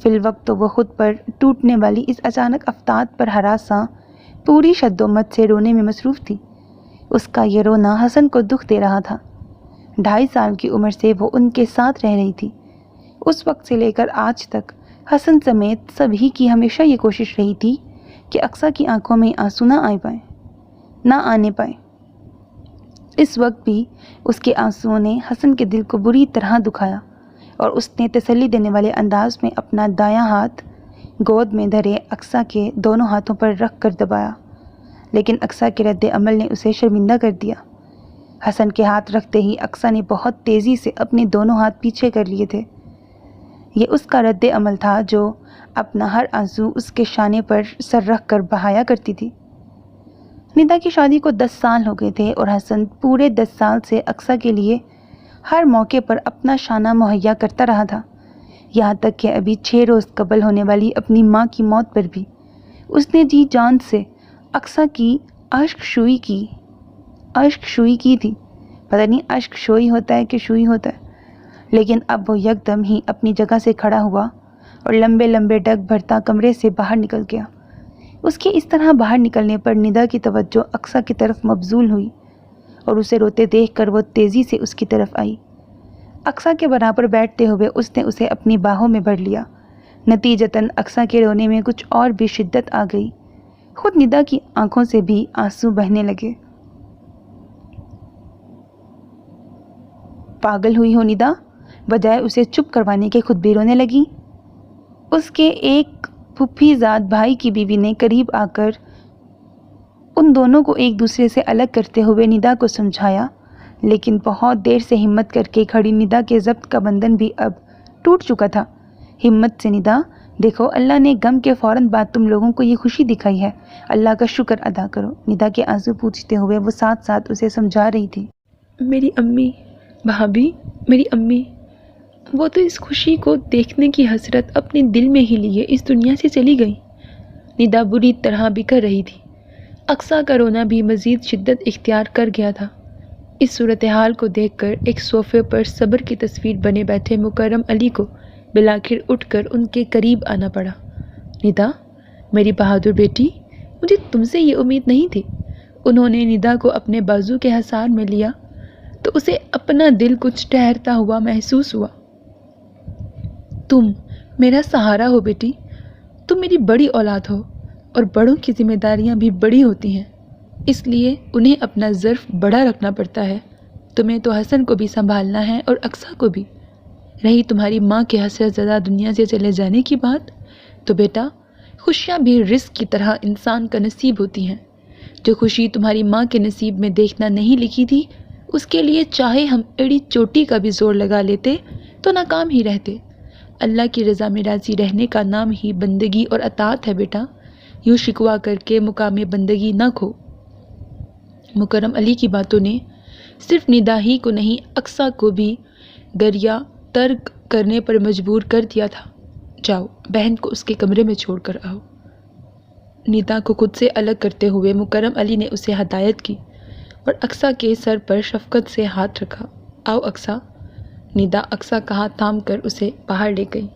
S1: فی الوقت تو وہ خود پر ٹوٹنے والی اس اچانک افتاد پر ہراساں پوری شد و مت سے رونے میں مصروف تھی۔ اس کا یہ رونا حسن کو دکھ دے رہا تھا۔ 2.5 سال کی عمر سے وہ ان کے ساتھ رہ رہی تھی۔ اس وقت سے لے کر آج تک حسن سمیت سبھی کی ہمیشہ یہ کوشش رہی تھی کہ اقصیٰ کی آنکھوں میں آنسو نہ آنے پائے۔ اس وقت بھی اس کے آنسوؤں نے حسن کے دل کو بری طرح دکھایا اور اس نے تسلی دینے والے انداز میں اپنا دایاں ہاتھ گود میں دھرے اقصیٰ کے دونوں ہاتھوں پر رکھ کر دبایا، لیکن اقصیٰ کے رد عمل نے اسے شرمندہ کر دیا۔ حسن کے ہاتھ رکھتے ہی اقصیٰ نے بہت تیزی سے اپنے دونوں ہاتھ پیچھے کر لیے تھے۔ یہ اس کا رد عمل تھا جو اپنا ہر آنسو اس کے شانے پر سر رکھ کر بہایا کرتی تھی۔ ندا کی شادی کو 10 سال ہو گئے تھے اور حسن پورے 10 سال سے اقصیٰ کے لیے ہر موقع پر اپنا شانہ مہیا کرتا رہا تھا، یہاں تک کہ ابھی 6 روز قبل ہونے والی اپنی ماں کی موت پر بھی اس نے جی جان سے اقصیٰ کی عشق شوئی کی تھی۔ پتہ نہیں عشق شوئی ہوتا ہے کہ شوئی ہوتا ہے، لیکن اب وہ یکدم ہی اپنی جگہ سے کھڑا ہوا اور لمبے لمبے ڈگ بھرتا کمرے سے باہر نکل گیا۔ اس کے اس طرح باہر نکلنے پر ندا کی توجہ اقصیٰ کی طرف مبذول ہوئی اور اسے روتے دیکھ کر وہ تیزی سے اس کی طرف آئی۔ اقصیٰ کے برابر بیٹھتے ہوئے اس نے اسے اپنی باہوں میں بھر لیا۔ نتیجتاً اقصیٰ کے رونے میں کچھ اور بھی شدت آ گئی، خود ندا کی آنکھوں سے بھی آنسو بہنے لگے۔ پاگل ہوئی ہو ندا؟ بجائے اسے چپ کروانے کے خود بھی رونے لگی۔ اس کے ایک پھپھی زاد بھائی کی بیوی نے قریب آ کر ان دونوں کو ایک دوسرے سے الگ کرتے ہوئے ندا کو سمجھایا، لیکن بہت دیر سے ہمت کر کے کھڑی ندا کے ضبط کا بندھن بھی اب ٹوٹ چکا تھا۔ ہمت سے ندا، دیکھو اللہ نے غم کے فوراً بعد تم لوگوں کو یہ خوشی دکھائی ہے، اللہ کا شکر ادا کرو۔ ندا کے آنسو پوچھتے ہوئے وہ ساتھ ساتھ اسے سمجھا رہی تھی۔
S3: میری امی، بھابھی، میری امی، وہ تو اس خوشی کو دیکھنے کی حسرت اپنے دل میں ہی لیے اس دنیا سے چلی گئی۔ ندا بری طرح بکھر رہی تھی۔ اقصیٰ کا رونا بھی مزید شدت اختیار کر گیا تھا۔ اس صورتحال کو دیکھ کر ایک صوفے پر صبر کی تصویر بنے بیٹھے مکرم علی کو بالآخر اٹھ کر ان کے قریب آنا پڑا۔ ندا، میری بہادر بیٹی، مجھے تم سے یہ امید نہیں تھی۔ انہوں نے ندا کو اپنے بازو کے حصار میں لیا تو اسے اپنا دل کچھ ٹھہرتا ہوا محسوس ہوا۔ تم میرا سہارا ہو بیٹی، تم میری بڑی اولاد ہو، اور بڑوں کی ذمہ داریاں بھی بڑی ہوتی ہیں، اس لیے انہیں اپنا ظرف بڑا رکھنا پڑتا ہے۔ تمہیں تو حسن کو بھی سنبھالنا ہے اور اقصیٰ کو بھی۔ رہی تمہاری ماں کے حسرت زدہ دنیا سے چلے جانے کی بات، تو بیٹا، خوشیاں بھی رزق کی طرح انسان کا نصیب ہوتی ہیں۔ جو خوشی تمہاری ماں کے نصیب میں دیکھنا نہیں لکھی تھی، اس کے لیے چاہے ہم ایڑی چوٹی کا بھی زور لگا لیتے تو ناکام ہی رہتے۔ اللہ کی رضا میں راضی رہنے کا نام ہی بندگی اور اطاعت ہے بیٹا، یوں شکوہ کر کے مقام بندگی نہ کھو۔ مکرم علی کی باتوں نے صرف ندا ہی کو نہیں، اقصیٰ کو بھی گریہ ترک کرنے پر مجبور کر دیا تھا۔ جاؤ، بہن کو اس کے کمرے میں چھوڑ کر آؤ۔ ندا کو خود سے الگ کرتے ہوئے مکرم علی نے اسے ہدایت کی اور اقصیٰ کے سر پر شفقت سے ہاتھ رکھا۔ آؤ اقصیٰ۔ ندا اقصیٰ کا ہاتھ تھام کر اسے باہر لے گئی۔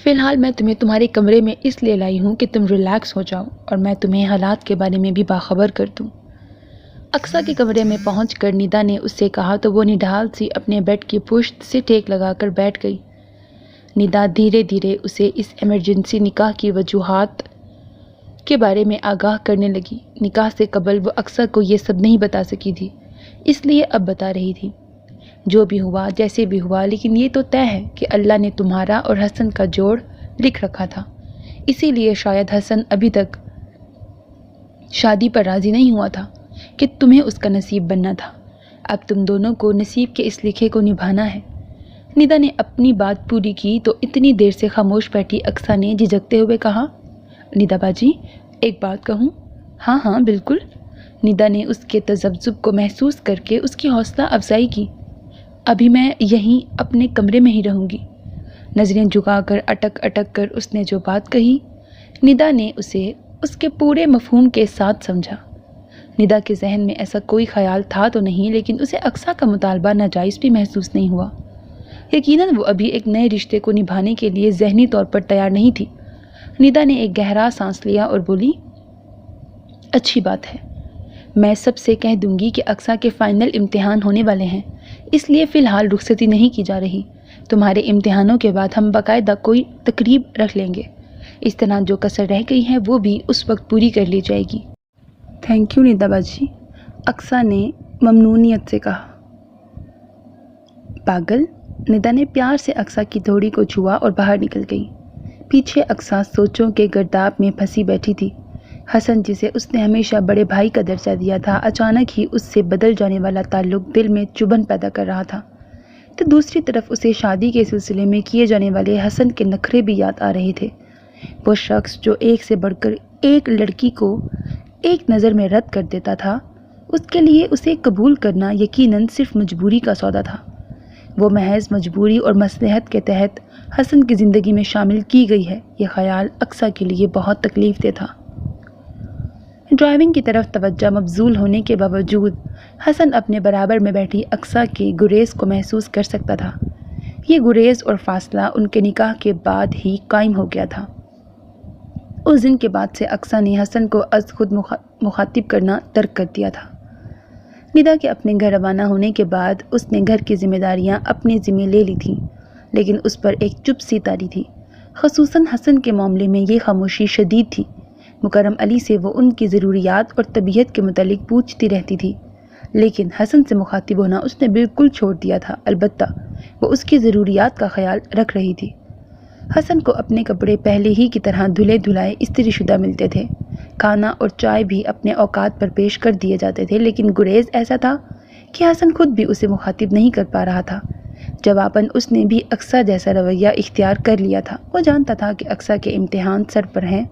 S3: فی الحال میں تمہیں تمہارے کمرے میں اس لیے لائی ہوں کہ تم ریلیکس ہو جاؤ اور میں تمہیں حالات کے بارے میں بھی باخبر کر دوں۔ اقصیٰ کے کمرے میں پہنچ کر ندا نے اس سے کہا تو وہ نڈھال سی اپنے بیڈ کی پشت سے ٹیک لگا کر بیٹھ گئی۔ ندا دھیرے دھیرے اسے اس ایمرجنسی نکاح کی وجوہات کے بارے میں آگاہ کرنے لگی۔ نکاح سے قبل وہ اقصیٰ کو یہ سب نہیں بتا سکی تھی، اس لیے اب بتا رہی تھی۔ جو بھی ہوا، جیسے بھی ہوا، لیکن یہ تو طے ہے کہ اللہ نے تمہارا اور حسن کا جوڑ لکھ رکھا تھا، اسی لیے شاید حسن ابھی تک شادی پر راضی نہیں ہوا تھا کہ تمہیں اس کا نصیب بننا تھا۔ اب تم دونوں کو نصیب کے اس لکھے کو نبھانا ہے۔ ندا نے اپنی بات پوری کی تو اتنی دیر سے خاموش بیٹھی اقصیٰ نے جھجکتے ہوئے کہا، ندا باجی، ایک بات کہوں؟ ہاں ہاں بالکل۔ ندا نے اس کے تذبذب کو محسوس کر کے اس کی حوصلہ افزائی کی۔ ابھی میں یہیں اپنے کمرے میں ہی رہوں گی۔ نظریں جھکا کر اٹک اٹک کر اس نے جو بات کہی، ندا نے اسے اس کے پورے مفہوم کے ساتھ سمجھا۔ ندا کے ذہن میں ایسا کوئی خیال تھا تو نہیں، لیکن اسے اقصیٰ کا مطالبہ ناجائز بھی محسوس نہیں ہوا۔ یقیناً وہ ابھی ایک نئے رشتے کو نبھانے کے لیے ذہنی طور پر تیار نہیں تھی۔ ندا نے ایک گہرا سانس لیا اور بولی، اچھی بات ہے، میں سب سے کہہ دوں گی کہ اقصیٰ کے فائنل امتحان ہونے والے ہیں، اس لیے فی الحال رخصتی نہیں کی جا رہی۔ تمہارے امتحانوں کے بعد ہم باقاعدہ کوئی تقریب رکھ لیں گے، اس طرح جو کسر رہ گئی ہے وہ بھی اس وقت پوری کر لی جائے گی۔
S2: تھینک یو ندا باجی، اقصیٰ نے ممنونیت سے کہا۔ پاگل، ندا نے پیار سے اقصیٰ کی تھوڑی کو چھوا اور باہر نکل گئی۔ پیچھے اقصیٰ سوچوں کے گرداب میں پھنسی بیٹھی تھی۔ حسن، جسے اس نے ہمیشہ بڑے بھائی کا درجہ دیا تھا، اچانک ہی اس سے بدل جانے والا تعلق دل میں چبھن پیدا کر رہا تھا، تو دوسری طرف اسے شادی کے سلسلے میں کیے جانے والے حسن کے نخرے بھی یاد آ رہے تھے۔ وہ شخص جو ایک سے بڑھ کر ایک لڑکی کو ایک نظر میں رد کر دیتا تھا، اس کے لیے اسے قبول کرنا یقیناً صرف مجبوری کا سودا تھا۔ وہ محض مجبوری اور مصلحت کے تحت حسن کی زندگی میں شامل کی گئی ہے، یہ خیال اقصیٰ کے لیے بہت تکلیف دہ تھا۔ ڈرائیونگ کی طرف توجہ مبذول ہونے کے باوجود حسن اپنے برابر میں بیٹھی اقصیٰ کی گریز کو محسوس کر سکتا تھا۔ یہ گریز اور فاصلہ ان کے نکاح کے بعد ہی قائم ہو گیا تھا۔ اس دن کے بعد سے اقصیٰ نے حسن کو از خود مخاطب کرنا ترک کر دیا تھا۔ ندا کے اپنے گھر روانہ ہونے کے بعد اس نے گھر کی ذمہ داریاں اپنے ذمہ لے لی تھیں، لیکن اس پر ایک چپ سی طاری تھی۔ خصوصاً حسن کے معاملے میں یہ خاموشی شدید تھی۔ مکرم علی سے وہ ان کی ضروریات اور طبیعت کے متعلق پوچھتی رہتی تھی، لیکن حسن سے مخاطب ہونا اس نے بالکل چھوڑ دیا تھا۔ البتہ وہ اس کی ضروریات کا خیال رکھ رہی تھی۔ حسن کو اپنے کپڑے پہلے ہی کی طرح دھلے دھلائے استری شدہ ملتے تھے، کھانا اور چائے بھی اپنے اوقات پر پیش کر دیے جاتے تھے، لیکن گریز ایسا تھا کہ حسن خود بھی اسے مخاطب نہیں کر پا رہا تھا۔ جواباً اس نے بھی اقصیٰ جیسا رویہ اختیار کر لیا تھا۔ وہ جانتا تھا کہ اقصیٰ کے امتحان سر پر ہیں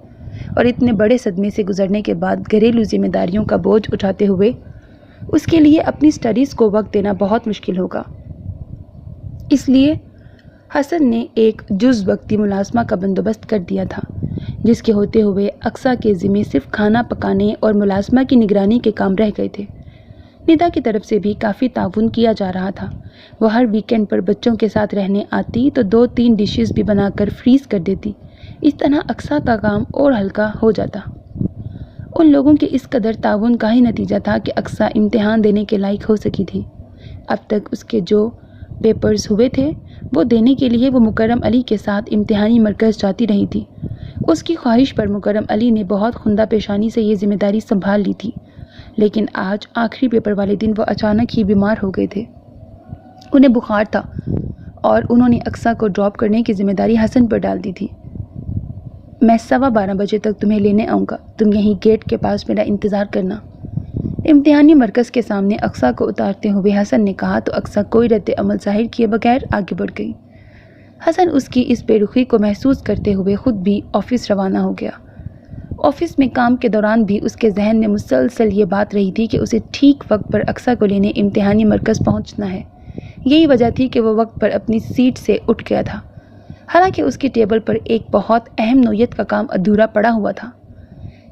S2: اور اتنے بڑے صدمے سے گزرنے کے بعد گھریلو ذمہ داریوں کا بوجھ اٹھاتے ہوئے اس کے لیے اپنی سٹڈیز کو وقت دینا بہت مشکل ہوگا۔ اس لیے حسن نے ایک جز وقتی ملازمہ کا بندوبست کر دیا تھا، جس کے ہوتے ہوئے اقصیٰ کے ذمے صرف کھانا پکانے اور ملازمہ کی نگرانی کے کام رہ گئے تھے۔ ندا کی طرف سے بھی کافی تعاون کیا جا رہا تھا۔ وہ ہر ویکینڈ پر بچوں کے ساتھ رہنے آتی تو 2-3 ڈشز بھی بنا کر فریز کر دیتی۔ اس طرح اقصیٰ کا کام اور ہلکا ہو جاتا۔ ان لوگوں کے اس قدر تعاون کا ہی نتیجہ تھا کہ اقصیٰ امتحان دینے کے لائق ہو سکی تھی۔ اب تک اس کے جو پیپرز ہوئے تھے وہ دینے کے لیے وہ مکرم علی کے ساتھ امتحانی مرکز جاتی رہی تھی۔ اس کی خواہش پر مکرم علی نے بہت خندہ پیشانی سے یہ ذمہ داری سنبھال لی تھی، لیکن آج آخری پیپر والے دن وہ اچانک ہی بیمار ہو گئے تھے۔ انہیں بخار تھا اور انہوں نے اقصیٰ کو ڈراپ کرنے کی ذمہ داری حسن پر ڈال دی تھی۔ میں 12:15 بجے تک تمہیں لینے آؤں گا، تم یہیں گیٹ کے پاس میرا انتظار کرنا۔ امتحانی مرکز کے سامنے اقصیٰ کو اتارتے ہوئے حسن نے کہا تو اقصیٰ کوئی رد عمل ظاہر کیے بغیر آگے بڑھ گئی۔ حسن اس کی اس بے رخی کو محسوس کرتے ہوئے خود بھی آفس روانہ ہو گیا۔ آفس میں کام کے دوران بھی اس کے ذہن میں مسلسل یہ بات رہی تھی کہ اسے ٹھیک وقت پر اقصیٰ کو لینے امتحانی مرکز پہنچنا ہے۔ یہی وجہ تھی کہ وہ وقت پر اپنی سیٹ سے اٹھ گیا تھا، حالانکہ اس کی ٹیبل پر ایک بہت اہم نوعیت کا کام ادھورا پڑا ہوا تھا۔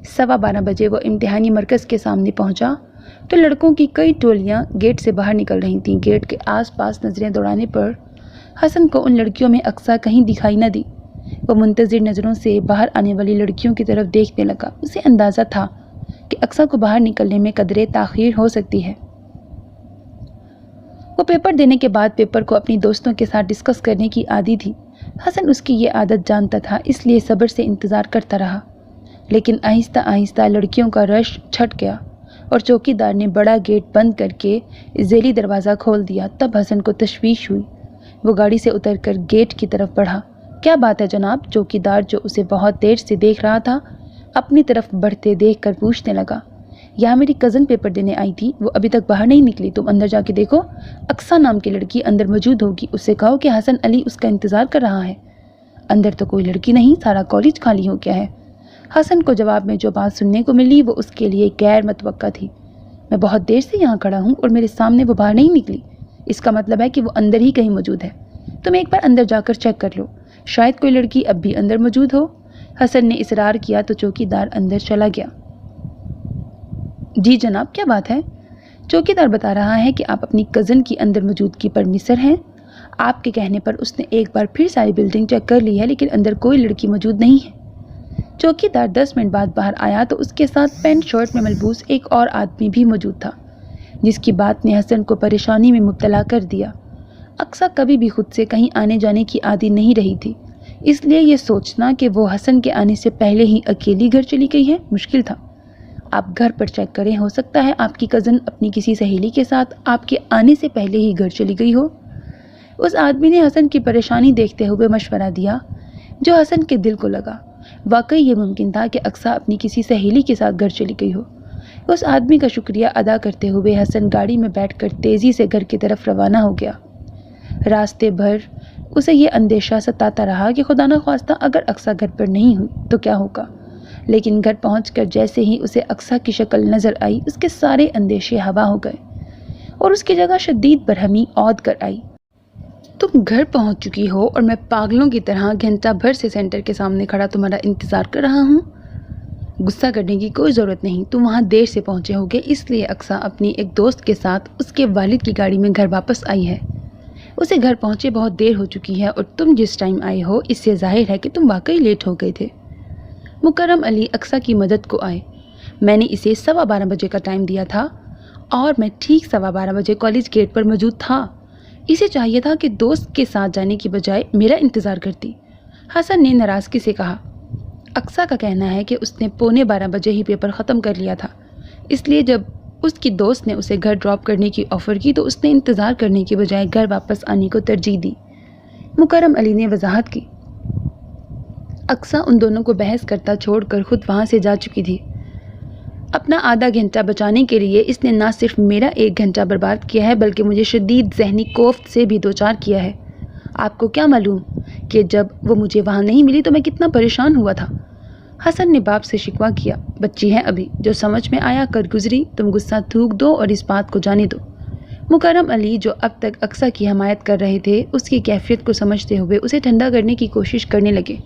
S2: 12:15 بجے وہ امتحانی مرکز کے سامنے پہنچا تو لڑکوں کی کئی ٹولیاں گیٹ سے باہر نکل رہی تھیں۔ گیٹ کے آس پاس نظریں دوڑانے پر حسن کو ان لڑکیوں میں اقصیٰ کہیں دکھائی نہ دی۔ وہ منتظر نظروں سے باہر آنے والی لڑکیوں کی طرف دیکھنے لگا۔ اسے اندازہ تھا کہ اقصیٰ کو باہر نکلنے میں قدرے تاخیر ہو سکتی ہے۔ وہ پیپر دینے کے بعد پیپر کو اپنی دوستوں کے ساتھ ڈسکس کرنے کی عادی تھی۔ حسن اس کی یہ عادت جانتا تھا، اس لیے صبر سے انتظار کرتا رہا، لیکن آہستہ آہستہ لڑکیوں کا رش چھٹ گیا اور چوکی دار نے بڑا گیٹ بند کر کے ذیلی دروازہ کھول دیا۔ تب حسن کو تشویش ہوئی۔ وہ گاڑی سے اتر کر گیٹ کی طرف بڑھا۔ کیا بات ہے جناب؟ چوکی دار جو اسے بہت دیر سے دیکھ رہا تھا اپنی طرف بڑھتے دیکھ کر پوچھنے لگا۔ یہاں میری کزن پیپر دینے آئی تھی، وہ ابھی تک باہر نہیں نکلی، تم اندر جا کے دیکھو، اقصیٰ نام کی لڑکی اندر موجود ہوگی، اس سے کہو کہ حسن علی اس کا انتظار کر رہا ہے۔ اندر تو کوئی لڑکی نہیں، سارا کالج خالی ہو گیا ہے۔ حسن کو جواب میں جو بات سننے کو ملی وہ اس کے لیے غیر متوقع تھی۔ میں بہت دیر سے یہاں کھڑا ہوں اور میرے سامنے وہ باہر نہیں نکلی، اس کا مطلب ہے کہ وہ اندر ہی کہیں موجود ہے۔ تم ایک بار اندر جا کر چیک کر لو، شاید کوئی لڑکی اب بھی اندر موجود ہو۔ حسن نے اصرار کیا تو چوکی دار اندر چلا گیا۔ جی جناب، کیا بات ہے؟ چوکی دار بتا رہا ہے کہ آپ اپنی کزن کی اندر موجودگی پر مصر ہیں۔ آپ کے کہنے پر اس نے ایک بار پھر ساری بلڈنگ چیک کر لی ہے، لیکن اندر کوئی لڑکی موجود نہیں ہے۔ چوکی دار 10 منٹ بعد باہر آیا تو اس کے ساتھ پینٹ شرٹ میں ملبوس ایک اور آدمی بھی موجود تھا، جس کی بات نے حسن کو پریشانی میں مبتلا کر دیا۔ اقصیٰ کبھی بھی خود سے کہیں آنے جانے کی عادی نہیں رہی تھی، اس لیے یہ سوچنا کہ وہ حسن کے آنے سے پہلے ہی اکیلی گھر چلی گئی ہے مشکل تھا۔ آپ گھر پر چیک کریں، ہو سکتا ہے آپ کی کزن اپنی کسی سہیلی کے ساتھ آپ کے آنے سے پہلے ہی گھر چلی گئی ہو۔ اس آدمی نے حسن کی پریشانی دیکھتے ہوئے مشورہ دیا جو حسن کے دل کو لگا۔ واقعی یہ ممکن تھا کہ اقصیٰ اپنی کسی سہیلی کے ساتھ گھر چلی گئی ہو۔ اس آدمی کا شکریہ ادا کرتے ہوئے حسن گاڑی میں بیٹھ کر تیزی سے گھر کی طرف روانہ ہو گیا۔ راستے بھر اسے یہ اندیشہ ستاتا رہا کہ خدا نخواستہ اگر اقصیٰ گھر پر نہیں ہوئی تو کیا ہوگا، لیکن گھر پہنچ کر جیسے ہی اسے اقصیٰ کی شکل نظر آئی اس کے سارے اندیشے ہوا ہو گئے اور اس کی جگہ شدید برہمی عود کر آئی۔ تم گھر پہنچ چکی ہو اور میں پاگلوں کی طرح گھنٹہ بھر سے سینٹر کے سامنے کھڑا تمہارا انتظار کر رہا ہوں۔ غصہ کرنے کی کوئی ضرورت نہیں، تم وہاں دیر سے پہنچے ہوگے، اس لیے اقصیٰ اپنی ایک دوست کے ساتھ اس کے والد کی گاڑی میں گھر واپس آئی ہے۔ اسے گھر پہنچے بہت دیر ہو چکی ہے اور تم جس ٹائم آئے ہو اس سے ظاہر ہے کہ تم واقعی لیٹ ہو گئے تھے۔ مکرم علی اقصیٰ کی مدد کو آئے۔ میں نے اسے 12:15 بجے کا ٹائم دیا تھا اور میں ٹھیک 12:15 بجے کالج گیٹ پر موجود تھا۔ اسے چاہیے تھا کہ دوست کے ساتھ جانے کی بجائے میرا انتظار کرتی۔ حسن نے ناراضگی سے کہا۔ اقصیٰ کا کہنا ہے کہ اس نے 11:15 بجے ہی پیپر ختم کر لیا تھا، اس لیے جب اس کی دوست نے اسے گھر ڈراپ کرنے کی آفر کی تو اس نے انتظار کرنے کی بجائے گھر واپس آنے کو ترجیح دی۔ مکرم علی نے وضاحت کی۔ اقصیٰ ان دونوں کو بحث کرتا چھوڑ کر خود وہاں سے جا چکی تھی۔ اپنا آدھا گھنٹہ بچانے کے لیے اس نے نہ صرف میرا 1 گھنٹہ برباد کیا ہے بلکہ مجھے شدید ذہنی کوفت سے بھی دوچار کیا ہے۔ آپ کو کیا معلوم کہ جب وہ مجھے وہاں نہیں ملی تو میں کتنا پریشان ہوا تھا۔ حسن نے باپ سے شکوہ کیا، بچی ہے ابھی، جو سمجھ میں آیا کر گزری، تم غصہ تھوک دو اور اس بات کو جانے دو۔ مکرم علی جو اب تک اقصیٰ کی حمایت کر رہے تھے اس کی کیفیت کو سمجھتے ہوئے اسے ٹھنڈا کرنے کی کوشش کرنے لگے۔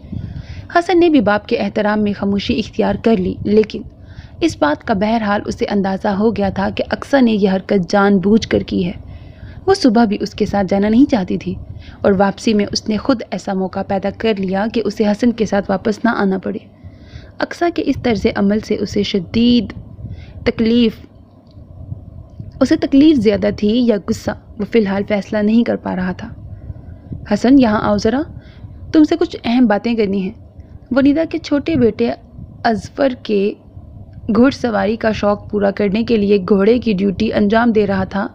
S2: حسن نے بھی باپ کے احترام میں خاموشی اختیار کر لی، لیکن اس بات کا بہرحال اسے اندازہ ہو گیا تھا کہ اقصیٰ نے یہ حرکت جان بوجھ کر کی ہے۔ وہ صبح بھی اس کے ساتھ جانا نہیں چاہتی تھی اور واپسی میں اس نے خود ایسا موقع پیدا کر لیا کہ اسے حسن کے ساتھ واپس نہ آنا پڑے۔ اقصیٰ کے اس طرز عمل سے اسے تکلیف زیادہ تھی یا غصہ، وہ فی الحال فیصلہ نہیں کر پا رہا تھا۔ حسن یہاں آؤ ذرا، تم سے کچھ اہم باتیں کرنی ہیں۔ ولیدہ کے چھوٹے بیٹے اظفر کے گھڑ سواری کا شوق پورا کرنے کے لیے گھوڑے کی ڈیوٹی انجام دے رہا تھا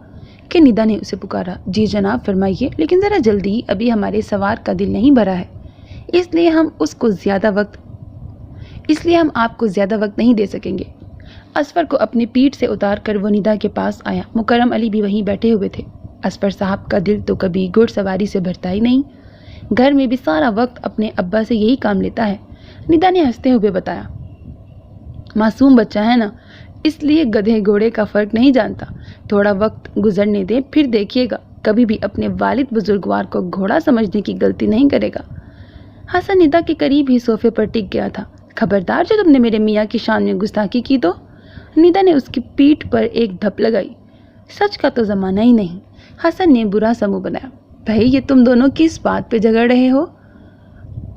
S2: کہ ندا نے اسے پکارا۔ جی جناب فرمائیے، لیکن ذرا جلدی، ابھی ہمارے سوار کا دل نہیں بھرا ہے، اس لیے ہم آپ کو زیادہ وقت نہیں دے سکیں گے۔ اظفر کو اپنی پیٹھ سے اتار کر وہ ندا کے پاس آیا۔ مکرم علی بھی وہیں بیٹھے ہوئے تھے۔ اظفر صاحب کا دل تو کبھی گھڑ سواری سے بھرتا ہی نہیں، گھر میں بھی سارا وقت اپنے ابا سے یہی کام لیتا ہے، ندا نے ہنستے ہوئے بتایا۔ معصوم بچہ ہے نا، اس لیے گدھے گھوڑے کا فرق نہیں جانتا۔ تھوڑا وقت گزرنے دیں، پھر دیکھیے گا کبھی بھی اپنے والد بزرگوار کو گھوڑا سمجھنے کی غلطی نہیں کرے گا۔ حسن ندا کے قریب ہی صوفے پر ٹک گیا تھا۔ خبردار جو تم نے میرے میاں کی شان میں گستاخی کی تو۔ ندا نے اس کی پیٹھ پر ایک دھپ لگائی۔ سچ کا تو زمانہ ہی نہیں۔ حسن نے برا سا منہ بنایا۔ بھائی یہ تم دونوں کس بات پہ جھگڑ رہے ہو؟